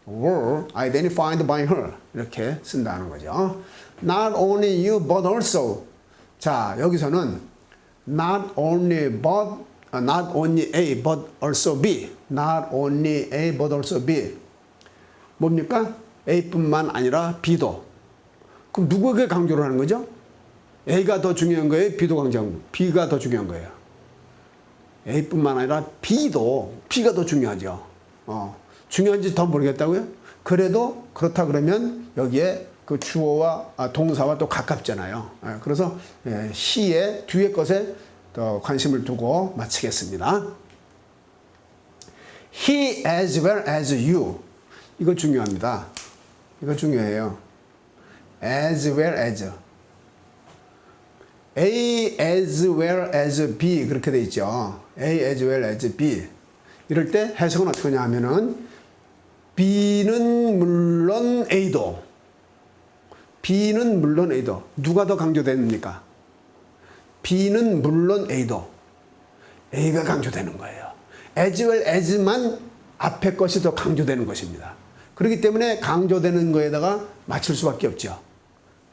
were identified by her 이렇게 쓴다는 거죠. Not only you but also. 자, 여기서는 not only A but also B. Not only A but also B. 뭡니까? A뿐만 아니라 B도. 그럼 누구에게 강조를 하는 거죠? A가 더 중요한 거예요? B도 강조한 거예요? B가 더 중요한 거예요? A뿐만 아니라 B가 더 중요하죠. 중요한지 더 모르겠다고요? 그래도 그렇다 그러면 여기에 그 주어와 동사와 또 가깝잖아요. 그래서 he의 뒤에 것에 더 관심을 두고 마치겠습니다. He as well as you. 이거 중요합니다. 이거 중요해요. as well as. A as well as B 그렇게 돼 있죠. A as well as B. 이럴 때 해석은 어떻게 하냐 하면은 B는 물론 A도 B는 물론 A도 누가 더 강조됩니까? B는 물론 A도 A가 강조되는 거예요. as well as만 앞에 것이 더 강조되는 것입니다. 그렇기 때문에 강조되는 거에다가 맞출 수밖에 없죠.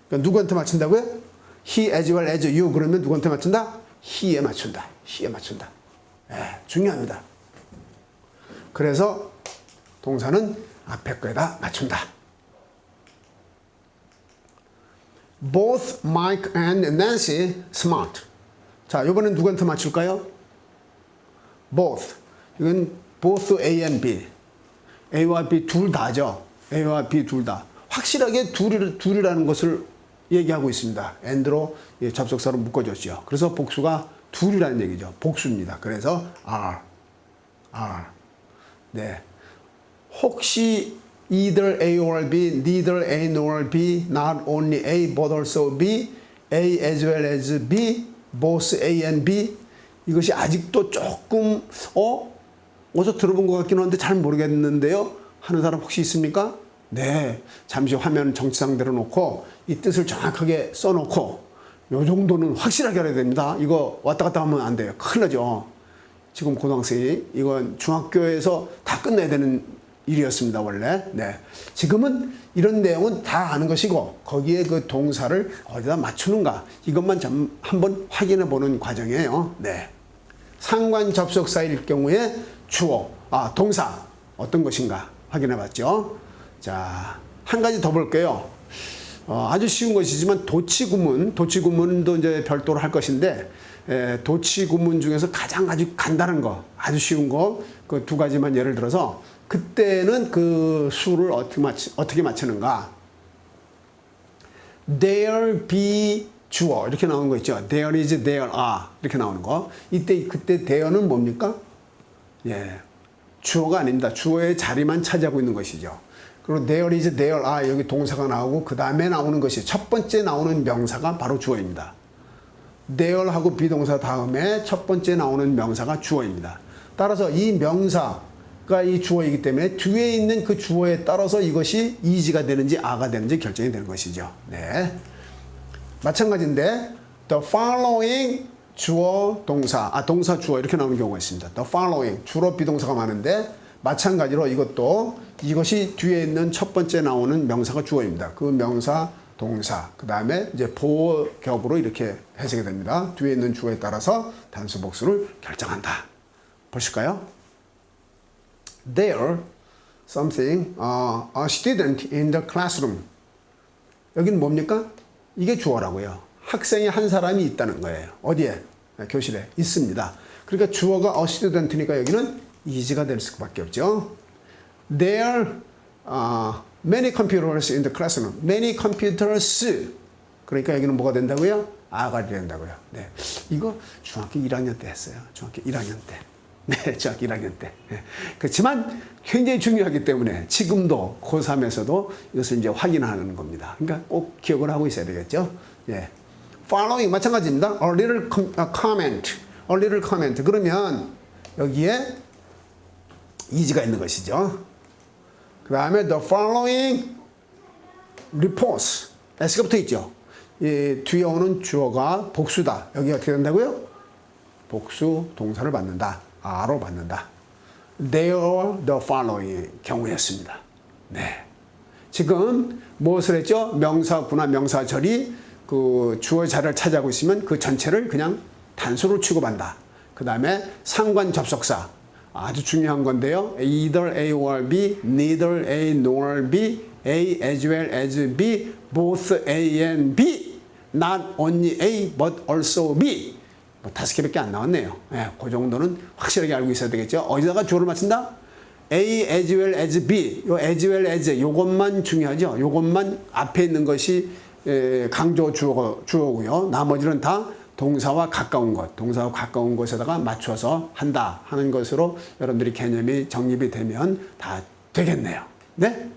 그러니까 누구한테 맞춘다고요? He as well as you 그러면 누구한테 맞춘다? he에 맞춘다. he에 맞춘다. 중요합니다. 그래서 동사는 앞에 거에다 맞춘다. Both Mike and Nancy smart. 자, 이번엔 누구한테 맞출까요? Both. 이건 both A and B. A와 B 둘 다죠. A와 B 둘 다. 확실하게 둘이라는 것을 얘기하고 있습니다. and로 접속사로 묶어줬죠. 그래서 복수가 둘이라는 얘기죠. 복수입니다. 그래서 are. 네. 혹시 either A or B, neither A nor B, not only A but also B, A as well as B, both A and B. 이것이 아직도 조금 어디서 들어본 것 같긴 한데 잘 모르겠는데요. 하는 사람 혹시 있습니까? 네. 잠시 화면 정치상대로 놓고 이 뜻을 정확하게 써놓고 요 정도는 확실하게 알아야 됩니다. 이거 왔다 갔다 하면 안 돼요. 큰일 나죠. 지금 고등학생이 이건 중학교에서 다 끝내야 되는 일이었습니다, 원래. 네. 지금은 이런 내용은 다 아는 것이고, 거기에 그 동사를 어디다 맞추는가, 이것만 좀 한번 확인해 보는 과정이에요. 네. 상관 접속사일 경우에 주어, 동사, 어떤 것인가 확인해 봤죠. 자, 한 가지 더 볼게요. 아주 쉬운 것이지만 도치구문도 이제 별도로 할 것인데, 도치구문 중에서 가장 아주 간단한 거, 아주 쉬운 거, 그 두 가지만 예를 들어서, 그때는 그 수를 어떻게 맞추는가. there be 주어 이렇게 나오는 거 있죠. there is, there are 이렇게 나오는 거. 그때 there는 뭡니까? 예, 주어가 아닙니다. 주어의 자리만 차지하고 있는 것이죠. 그리고 there is, there are 여기 동사가 나오고 그 다음에 나오는 것이 첫 번째 나오는 명사가 바로 주어입니다. there하고 비동사 다음에 첫 번째 나오는 명사가 주어입니다. 따라서 이 명사가 이 주어이기 때문에 뒤에 있는 그 주어에 따라서 이것이 is가 되는지 are가 되는지 결정이 되는 것이죠. 네. 마찬가지인데 the following 주어 동사 동사 주어 이렇게 나오는 경우가 있습니다. the following 주로 비동사가 많은데 마찬가지로 이것이 뒤에 있는 첫 번째 나오는 명사가 주어입니다. 그 명사 동사 그 다음에 이제 보어격으로 이렇게 해석이 됩니다. 뒤에 있는 주어에 따라서 단수 복수를 결정한다. 보실까요? There something a student in the classroom. 여기는 뭡니까? 이게 주어라고요. 학생이 한 사람이 있다는 거예요. 어디에? 교실에 있습니다. 그러니까 주어가 a student니까 여기는 is가 될 수밖에 없죠. There are many computers in the classroom. Many computers. 그러니까 여기는 뭐가 된다고요? a가 된다고요. 네. 이거 중학교 1학년 때 했어요. 중학교 1학년 때. 네, 중학교 1학년 때. 네. 그렇지만 굉장히 중요하기 때문에 지금도 고3에서도 이것을 이제 확인하는 겁니다. 그러니까 꼭 기억을 하고 있어야 되겠죠. 예. Following 마찬가지입니다. A little comment. A little comment. 그러면 여기에 is가 있는 것이죠. 그 다음에 the following reports. s가 붙어 있죠. 이 뒤에 오는 주어가 복수다. 여기 어떻게 된다고요? 복수 동사를 받는다. a로 받는다. They are the following 경우였습니다. 네. 지금 무엇을 했죠? 명사구나 명사절이 그 주어 자리를 차지하고 있으면 그 전체를 그냥 단수로 취급한다. 그 다음에 상관 접속사. 아주 중요한 건데요. either A or B, neither A nor B, A as well as B, both A and B, not only A but also B. 뭐 5개밖에 안 나왔네요. 예, 그 정도는 확실하게 알고 있어야 되겠죠. 어디다가 주어를 맞춘다? A as well as B. 요 as well as 요것만 중요하죠. 요것만 앞에 있는 것이 강조 주어고요. 나머지는 다 동사와 가까운 것, 동사와 가까운 것에다가 맞춰서 한다 하는 것으로 여러분들이 개념이 정립이 되면 다 되겠네요. 네?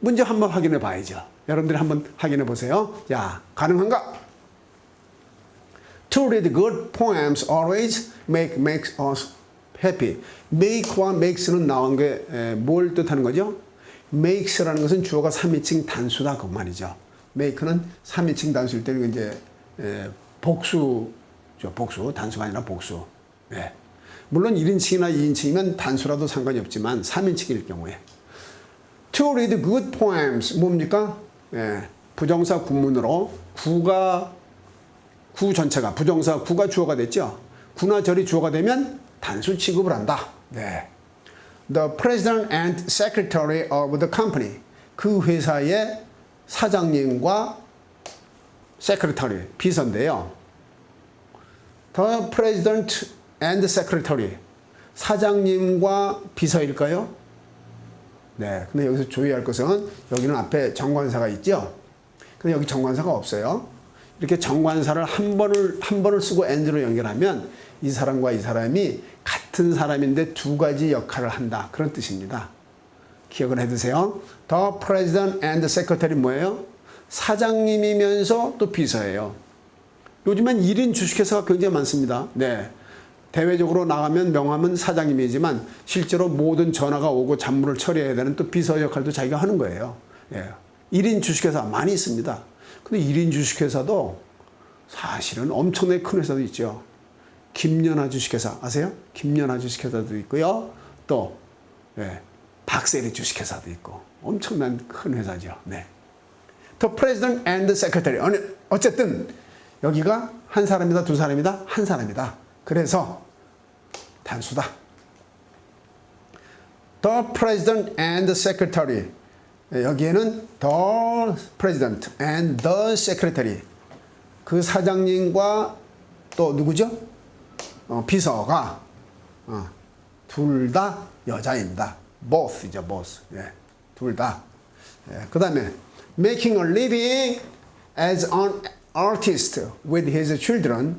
문제 한번 확인해 봐야죠. 여러분들이 한번 확인해 보세요. 자, 가능한가? To read good poems always makes us happy. make와 makes는 나온 게 뭘 뜻하는 거죠? makes라는 것은 주어가 3인칭 단수다 그 말이죠. make는 3인칭 단수일 때는 이제 복수죠. 복수. 단수가 아니라 복수. 예. 물론 1인칭이나 2인칭이면 단수라도 상관이 없지만 3인칭일 경우에. To read good poems. 뭡니까? 예. 부정사 구문으로 구 전체가 부정사 구가 주어가 됐죠. 구나 절이 주어가 되면 단수 취급을 한다. 네. The president and secretary of the company. 그 회사의 사장님과 secretary 비서인데요. The president and secretary 사장님과 비서일까요? 네. 근데 여기서 주의할 것은 여기는 앞에 정관사가 있죠. 근데 여기 정관사가 없어요. 이렇게 정관사를 한 번을 쓰고 and로 연결하면 이 사람과 이 사람이 같은 사람인데 두 가지 역할을 한다. 그런 뜻입니다. 기억을 해두세요. The president and the secretary 뭐예요? 사장님이면서 또 비서예요. 요즘엔 1인 주식회사가 굉장히 많습니다. 네. 대외적으로 나가면 명함은 사장님이지만 실제로 모든 전화가 오고 잡무를 처리해야 되는 또 비서 역할도 자기가 하는 거예요. 예. 1인 주식회사 많이 있습니다. 근데 1인 주식회사도 사실은 엄청나게 큰 회사도 있죠. 김연아 주식회사 아세요? 김연아 주식회사도 있고요. 또 박세리 주식회사도 있고 엄청난 큰 회사죠. 네. The President and the Secretary. 어쨌든 여기가 한 사람이다, 두 사람이다, 한 사람이다. 그래서 단수다. The President and the Secretary. 여기에는 The President and the Secretary. 그 사장님과 또 누구죠? 비서가 둘 다 여자입니다. Both이죠, both. 예, 둘 다. 예, 그 다음에 making a living as an artist with his children.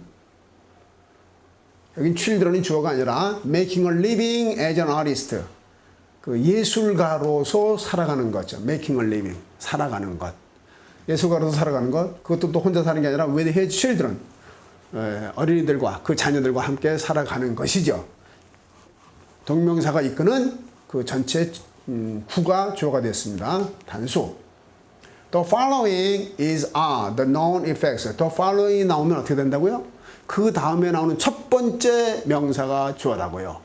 여긴 children이 주어가 아니라 making a living as an artist. 그 예술가로서 살아가는 거죠. making a living. 살아가는 것. 예술가로서 살아가는 것. 그것도 또 혼자 사는 게 아니라 with his children. 어린이들과 그 자녀들과 함께 살아가는 것이죠. 동명사가 이끄는 그 전체 후가 주어가 됐습니다. 단수. The following is the known effects. The following 나오면 어떻게 된다고요? 그 다음에 나오는 첫 번째 명사가 주어라고요.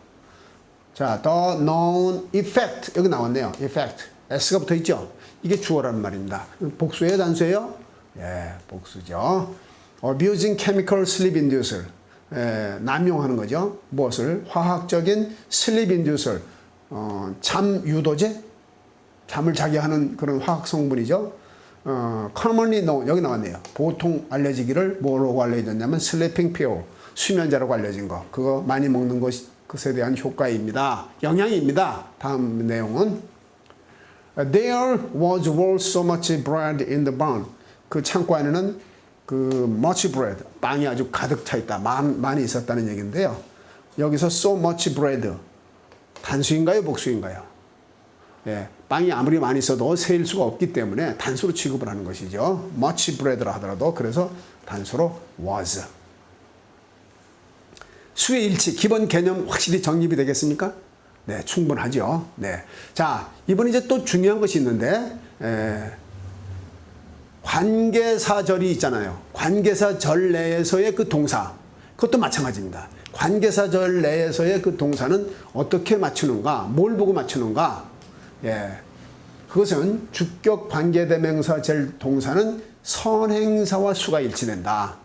자, the known effect. 여기 나왔네요. effect. s가 붙어 있죠? 이게 주어라는 말입니다. 복수예요, 단수예요? 예, 복수죠. abusing chemical sleep inducer. 남용하는 거죠. 무엇을? 화학적인 sleep inducer. 잠 유도제? 잠을 자게 하는 그런 화학 성분이죠. commonly known. 여기 나왔네요. 보통 알려지기를 뭐라고 알려졌냐면 sleeping pill. 수면제라고 알려진 거. 그거 많이 먹는 것에 대한 효과입니다. 영양입니다. 다음 내용은 There was so much bread in the barn. 그 창고 안에는 그 much bread, 빵이 아주 가득 차 있다. 많이 있었다는 얘기인데요. 여기서 so much bread. 단수인가요? 복수인가요? 예, 빵이 아무리 많이 있어도 세일 수가 없기 때문에 단수로 취급을 하는 것이죠. much bread라 하더라도 그래서 단수로 was. 수의 일치, 기본 개념 확실히 정립이 되겠습니까? 네, 충분하죠. 네. 자, 이번에 이제 또 중요한 것이 있는데, 관계사절이 있잖아요. 관계사절 내에서의 그 동사. 그것도 마찬가지입니다. 관계사절 내에서의 그 동사는 어떻게 맞추는가? 뭘 보고 맞추는가? 예. 그것은 주격 관계대명사 절 동사는 선행사와 수가 일치된다.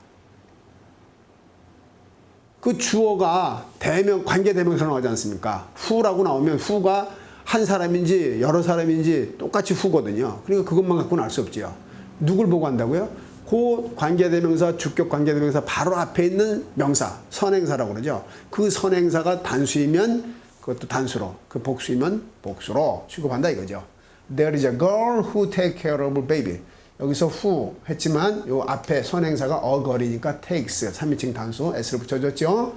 그 주어가 관계대명사로 나오지 않습니까? 후라고 나오면 후가 한 사람인지 여러 사람인지 똑같이 후거든요. 그러니까 그것만 갖고는 알 수 없지요. 누굴 보고 한다고요? 그 관계대명사, 주격 관계대명사 바로 앞에 있는 명사, 선행사라고 그러죠. 그 선행사가 단수이면 그것도 단수로, 그 복수이면 복수로 취급한다 이거죠. There is a girl who takes care of a baby. 여기서 who 했지만 요 앞에 선행사가 a girl이니까 takes, 3인칭 단수 s를 붙여줬죠.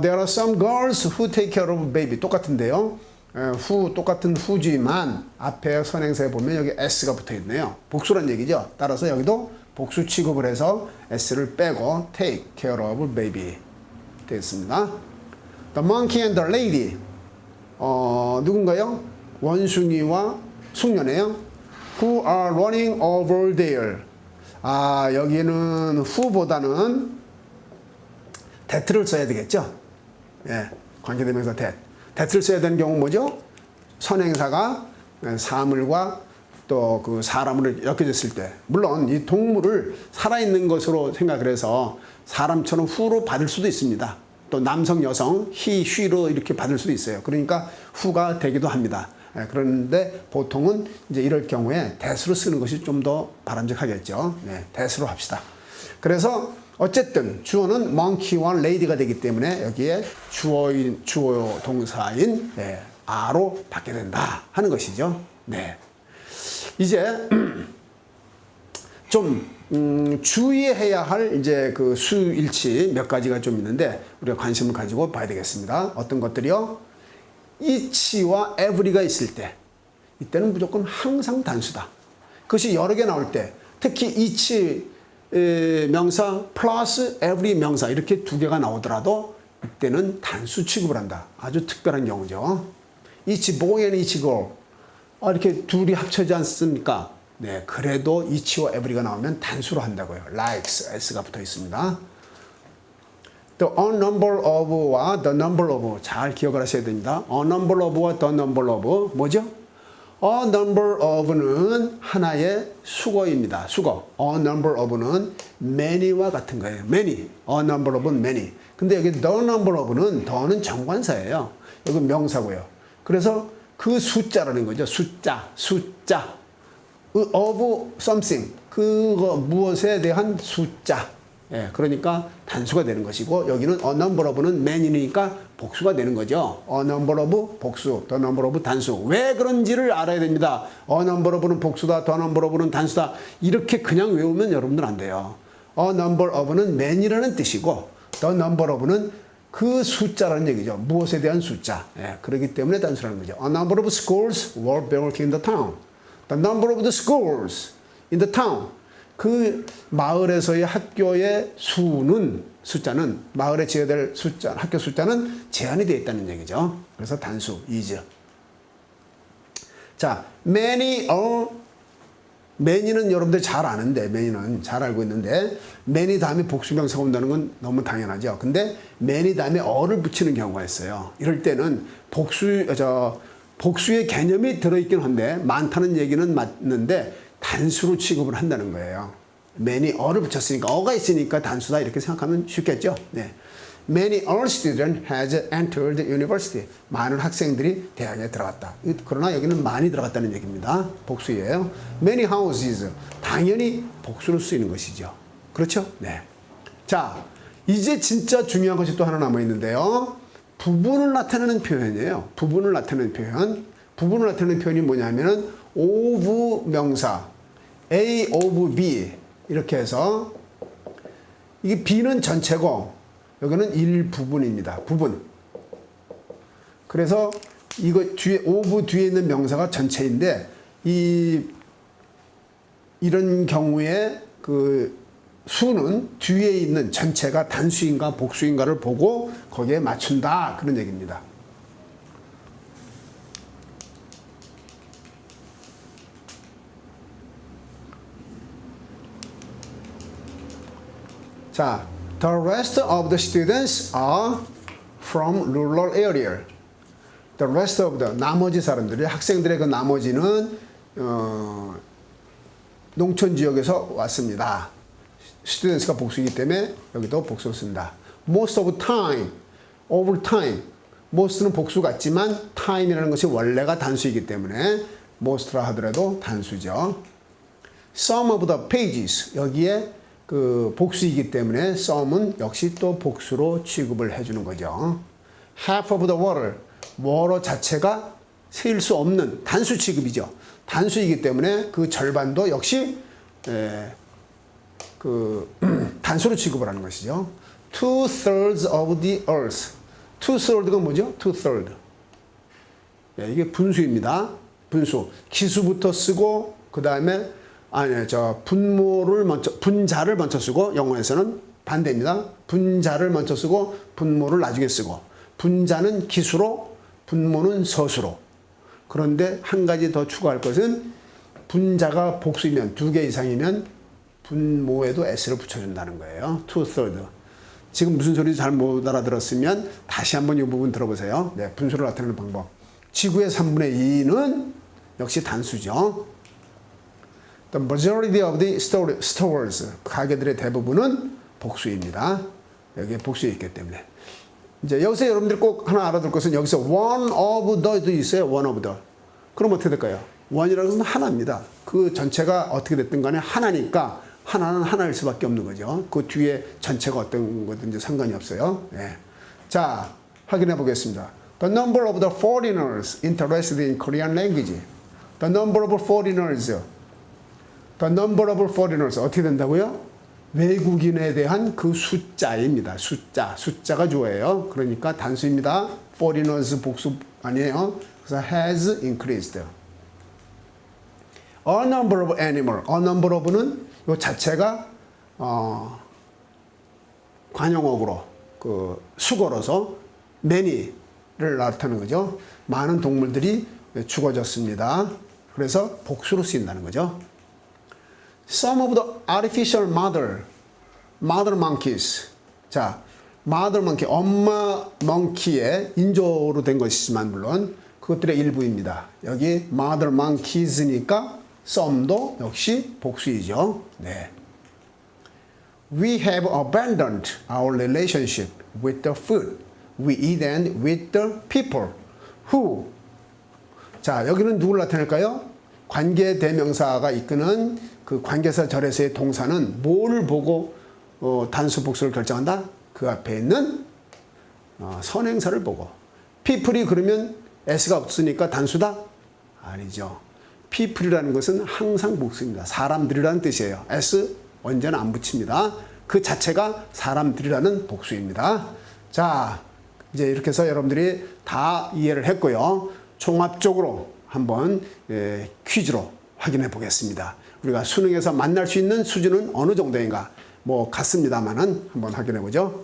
There are some girls who take care of a baby. 똑같은데요. who 똑같은 who지만 앞에 선행사에 보면 여기 s가 붙어 있네요. 복수란 얘기죠. 따라서 여기도 복수 취급을 해서 s를 빼고 take care of a baby 되겠습니다. The monkey and the lady. 누군가요? 원숭이와 숙녀네요. Who are running over there. 여기는 who보다는 that를 써야 되겠죠. 예, 관계대명사 that. that를 써야 되는 경우 뭐죠? 선행사가 사물과 또 그 사람으로 엮여졌을 때, 물론 이 동물을 살아있는 것으로 생각을 해서 사람처럼 who로 받을 수도 있습니다. 또 남성, 여성, he, she로 이렇게 받을 수도 있어요. 그러니까 who가 되기도 합니다. 그런데 보통은 이제 이럴 경우에 that으로 쓰는 것이 좀 더 바람직하겠죠. 네, that으로 합시다. 그래서 어쨌든 주어는 monkey와 lady가 되기 때문에 여기에 주어 동사인 a로 받게 된다 하는 것이죠. 네. 이제 좀 주의해야 할 이제 그 수일치 몇 가지가 좀 있는데 우리가 관심을 가지고 봐야 되겠습니다. 어떤 것들이요? each와 every가 있을 때, 이때는 무조건 항상 단수다. 그것이 여러 개 나올 때, 특히 each 명사 플러스 every 명사 이렇게 두 개가 나오더라도 이때는 단수 취급을 한다. 아주 특별한 경우죠. each boy and each girl. 이렇게 둘이 합쳐지 않습니까? 네, 그래도 each와 every가 나오면 단수로 한다고요. likes, s가 붙어 있습니다. The a number of와 the number of 잘 기억을 하셔야 됩니다. A number of와 the number of 뭐죠? A number of는 하나의 수거입니다. 수거. A number of는 many와 같은 거예요. many. A number of는 many. 근데 여기 the number of는 the는 정관사예요. 여기 명사고요. 그래서 그 숫자라는 거죠. 숫자. of something. 그거 무엇에 대한 숫자. 예, 그러니까 단수가 되는 것이고 여기는 a number of는 many니까 복수가 되는 거죠. a number of 복수, the number of 단수. 왜 그런지를 알아야 됩니다. a number of는 복수다, the number of는 단수다. 이렇게 그냥 외우면 여러분들 안 돼요. a number of는 many라는 뜻이고 the number of는 그 숫자라는 얘기죠. 무엇에 대한 숫자. 예, 그렇기 때문에 단수라는 거죠. A number of schools were built in the town. The number of the schools in the town. 그 마을에서의 학교의 숫자는 마을에 지어야 될 숫자, 학교 숫자는 제한이 되어 있다는 얘기죠. 그래서 단수, is. 자, many are, many는 여러분들 잘 아는데, many는 잘 알고 있는데, many 다음에 복수명사가 온다는 건 너무 당연하죠. 근데 many 다음에 어를 붙이는 경우가 있어요. 이럴 때는 복수의 개념이 들어있긴 한데, 많다는 얘기는 맞는데, 단수로 취급을 한다는 거예요. many 어를 붙였으니까 어가 있으니까 단수다 이렇게 생각하면 쉽겠죠. 네. Many other students has entered the university. 많은 학생들이 대학에 들어갔다. 그러나 여기는 많이 들어갔다는 얘기입니다. 복수예요. Many houses. 당연히 복수로 쓰이는 것이죠. 그렇죠? 네. 자, 이제 진짜 중요한 것이 또 하나 남아 있는데요. 부분을 나타내는 표현이에요. 부분을 나타내는 표현. 부분을 나타내는 표현이 뭐냐면은 of 명사, A of B 이렇게 해서 이게 B는 전체고 여기는 일부분입니다. 부분. 그래서 이거 뒤에 of 뒤에 있는 명사가 전체인데 이런 경우에 그 수는 뒤에 있는 전체가 단수인가 복수인가를 보고 거기에 맞춘다 그런 얘기입니다. 자, the rest of the students are from rural area. The rest of the 나머지 사람들이 학생들의 그 나머지는 농촌 지역에서 왔습니다. students가 복수이기 때문에 여기도 복수로 쓴다. Most of time, over time. most는 복수 같지만 time이라는 것이 원래가 단수이기 때문에 most라 하더라도 단수죠. Some of the pages 여기에 그 복수이기 때문에 some은 역시 또 복수로 취급을 해주는 거죠. Half of the water, water 자체가 세일 수 없는 단수 취급이죠. 단수이기 때문에 그 절반도 역시 단수로 취급을 하는 것이죠. 2/3 of the earth. 2/3가 뭐죠? 2/3. 이게 분수입니다. 분수. 기수부터 쓰고 그 다음에 분자를 먼저 쓰고 영어에서는 반대입니다. 분자를 먼저 쓰고 분모를 나중에 쓰고 분자는 기수로 분모는 서수로. 그런데 한 가지 더 추가할 것은 분자가 복수이면 2개 이상이면 분모에도 s를 붙여준다는 거예요. 2/3. 지금 무슨 소리인지 잘 못 알아들었으면 다시 한번 이 부분 들어보세요. 네, 분수를 나타내는 방법. 지구의 3분의 2는 역시 단수죠. The majority of the stores, 가게들의 대부분은 복수입니다. 여기에 복수에 있기 때문에. 이제 여기서 여러분들 꼭 하나 알아둘 것은 여기서 one of the도 있어요. one of the. 그럼 어떻게 될까요? one이라는 것은 하나입니다. 그 전체가 어떻게 됐든 간에 하나니까 하나는 하나일 수밖에 없는 거죠. 그 뒤에 전체가 어떤 거든지 상관이 없어요. 네. 자, 확인해 보겠습니다. The number of the foreigners interested in Korean language. The number of foreigners. The number of foreigners 어떻게 된다고요? 외국인에 대한 그 숫자입니다. 숫자가 주어예요. 그러니까 단수입니다. foreigners 복수 아니에요. 그래서 has increased. A number of animal. A number of는 이 자체가 관용어구로 그 수거로서 many를 나타내는 거죠. 많은 동물들이 죽어졌습니다. 그래서 복수로 쓰인다는 거죠. Some of the artificial mother monkeys. 자, mother monkey, 엄마 멍키의 인조로 된 것이지만 물론 그것들의 일부입니다. 여기 mother monkeys니까 some도 역시 복수이죠. 네. We have abandoned our relationship with the food we eat and with the people who. 자, 여기는 누구를 나타낼까요? 관계 대명사가 이끄는 그 관계사 절에서의 동사는 뭘 보고 단수 복수를 결정한다? 그 앞에 있는 선행사를 보고. people이 그러면 s가 없으니까 단수다? 아니죠. people이라는 것은 항상 복수입니다. 사람들이라는 뜻이에요. s 언제나 안 붙입니다. 그 자체가 사람들이라는 복수입니다. 자, 이제 이렇게 해서 여러분들이 다 이해를 했고요. 종합적으로 한번 퀴즈로 확인해 보겠습니다. 우리가 수능에서 만날 수 있는 수준은 어느 정도인가? 뭐 같습니다만은 한번 확인해 보죠.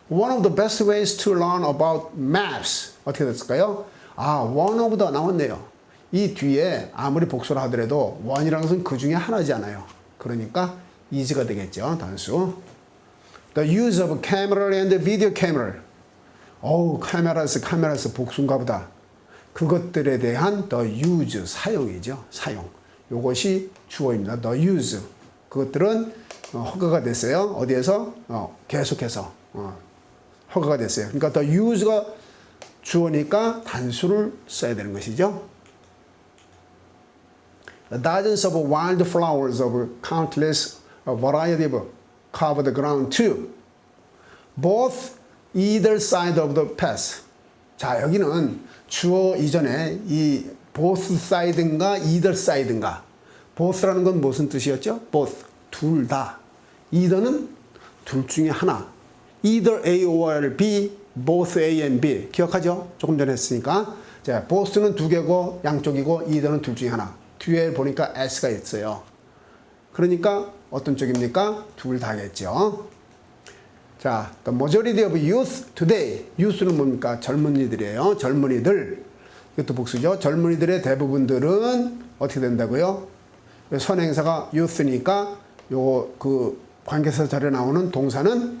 One of the best ways to learn about maps. 어떻게 됐을까요? one of the 나왔네요. 이 뒤에 아무리 복수를 하더라도 one이라는 것은 그 중에 하나잖아요. 그러니까 is가 되겠죠. 단수. The use of camera and video camera. 카메라스 복수인가 보다. 그것들에 대한 the use, 사용이죠. 사용. 요것이 주어입니다. the use. 그것들은 허가가 됐어요. 어디에서? 계속해서 허가가 됐어요. 그러니까 the use가 주어니까 단수를 써야 되는 것이죠. The dozens of wild flowers of countless variety of cover the ground too. Both either side of the path. 자, 여기는 주어 이전에 이 both side인가 either side인가. both라는 건 무슨 뜻이었죠? both, 둘 다. either는 둘 중에 하나. either A or B, both A and B. 기억하죠? 조금 전에 했으니까. 자, both는 두 개고 양쪽이고 either는 둘 중에 하나. 뒤에 보니까 S가 있어요. 그러니까 어떤 쪽입니까? 둘 다겠죠. 자, the majority of youth today. youth는 뭡니까? 젊은이들이에요. 젊은이들. 이것도 복수죠. 젊은이들의 대부분들은 어떻게 된다고요? 선행사가 youth니까 요 그 관계사 자리에 나오는 동사는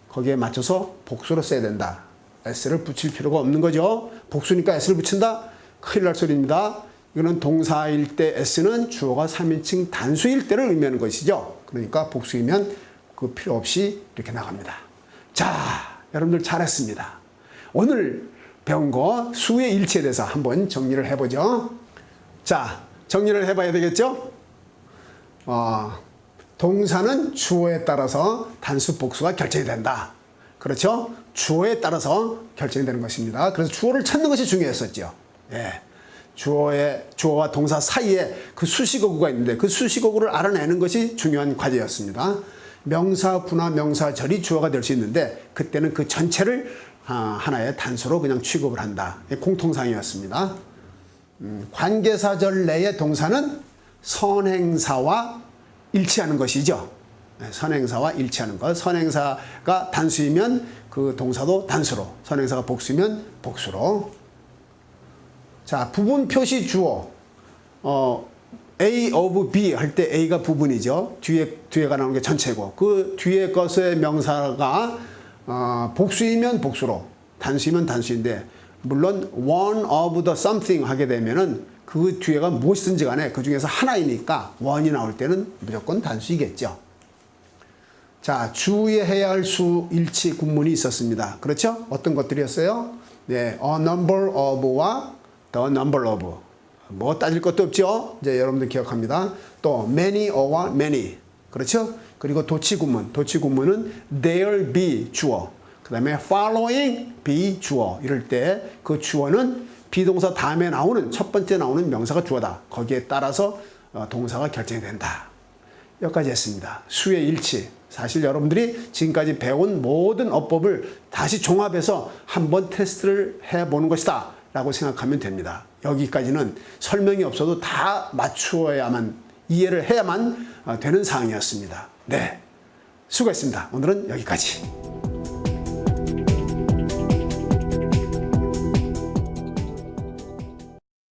거기에 맞춰서 복수로 써야 된다. s를 붙일 필요가 없는 거죠. 복수니까 s를 붙인다? 큰일 날 소리입니다. 이거는 동사일 때 s는 주어가 3인칭 단수일 때를 의미하는 것이죠. 그러니까 복수이면 그 필요 없이 이렇게 나갑니다. 자, 여러분들 잘했습니다. 오늘 배운 거 수의 일치에 대해서 한번 정리를 해보죠. 자, 정리를 해봐야 되겠죠? 동사는 주어에 따라서 단수 복수가 결정이 된다. 그렇죠? 주어에 따라서 결정이 되는 것입니다. 그래서 주어를 찾는 것이 중요했었죠. 예. 주어와 동사 사이에 그 수식어구가 있는데 그 수식어구를 알아내는 것이 중요한 과제였습니다. 명사, 분화, 명사절이 주어가 될 수 있는데 그때는 그 전체를 하나의 단수로 그냥 취급을 한다. 공통상이었습니다. 관계사절 내의 동사는 선행사와 일치하는 것이죠. 선행사와 일치하는 것. 선행사가 단수이면 그 동사도 단수로, 선행사가 복수이면 복수로. 자, 부분 표시 주어. A of B 할 때 A가 부분이죠. 뒤에가 나오는 게 전체고. 그 뒤에 것의 명사가 복수이면 복수로, 단수이면 단수인데, 물론 one of the something 하게 되면은 그 뒤에가 무엇이든지 간에 그 중에서 하나이니까 one이 나올 때는 무조건 단수이겠죠. 자, 주의해야 할 수 일치 구문이 있었습니다. 그렇죠? 어떤 것들이었어요? 네, a number of와 the number of. 뭐 따질 것도 없죠? 이제 여러분들 기억합니다. 또 many or와 many. 그렇죠? 그리고 도치 구문. 도치 구문은 there be 주어. 그 다음에 following be 주어. 이럴 때 그 주어는 비동사 다음에 나오는 첫 번째 나오는 명사가 주어다. 거기에 따라서 동사가 결정이 된다. 여기까지 했습니다. 수의 일치. 사실 여러분들이 지금까지 배운 모든 어법을 다시 종합해서 한번 테스트를 해보는 것이다 라고 생각하면 됩니다. 여기까지는 설명이 없어도 다 맞추어야만, 이해를 해야만 되는 사항이었습니다. 네, 수고했습니다. 오늘은 여기까지.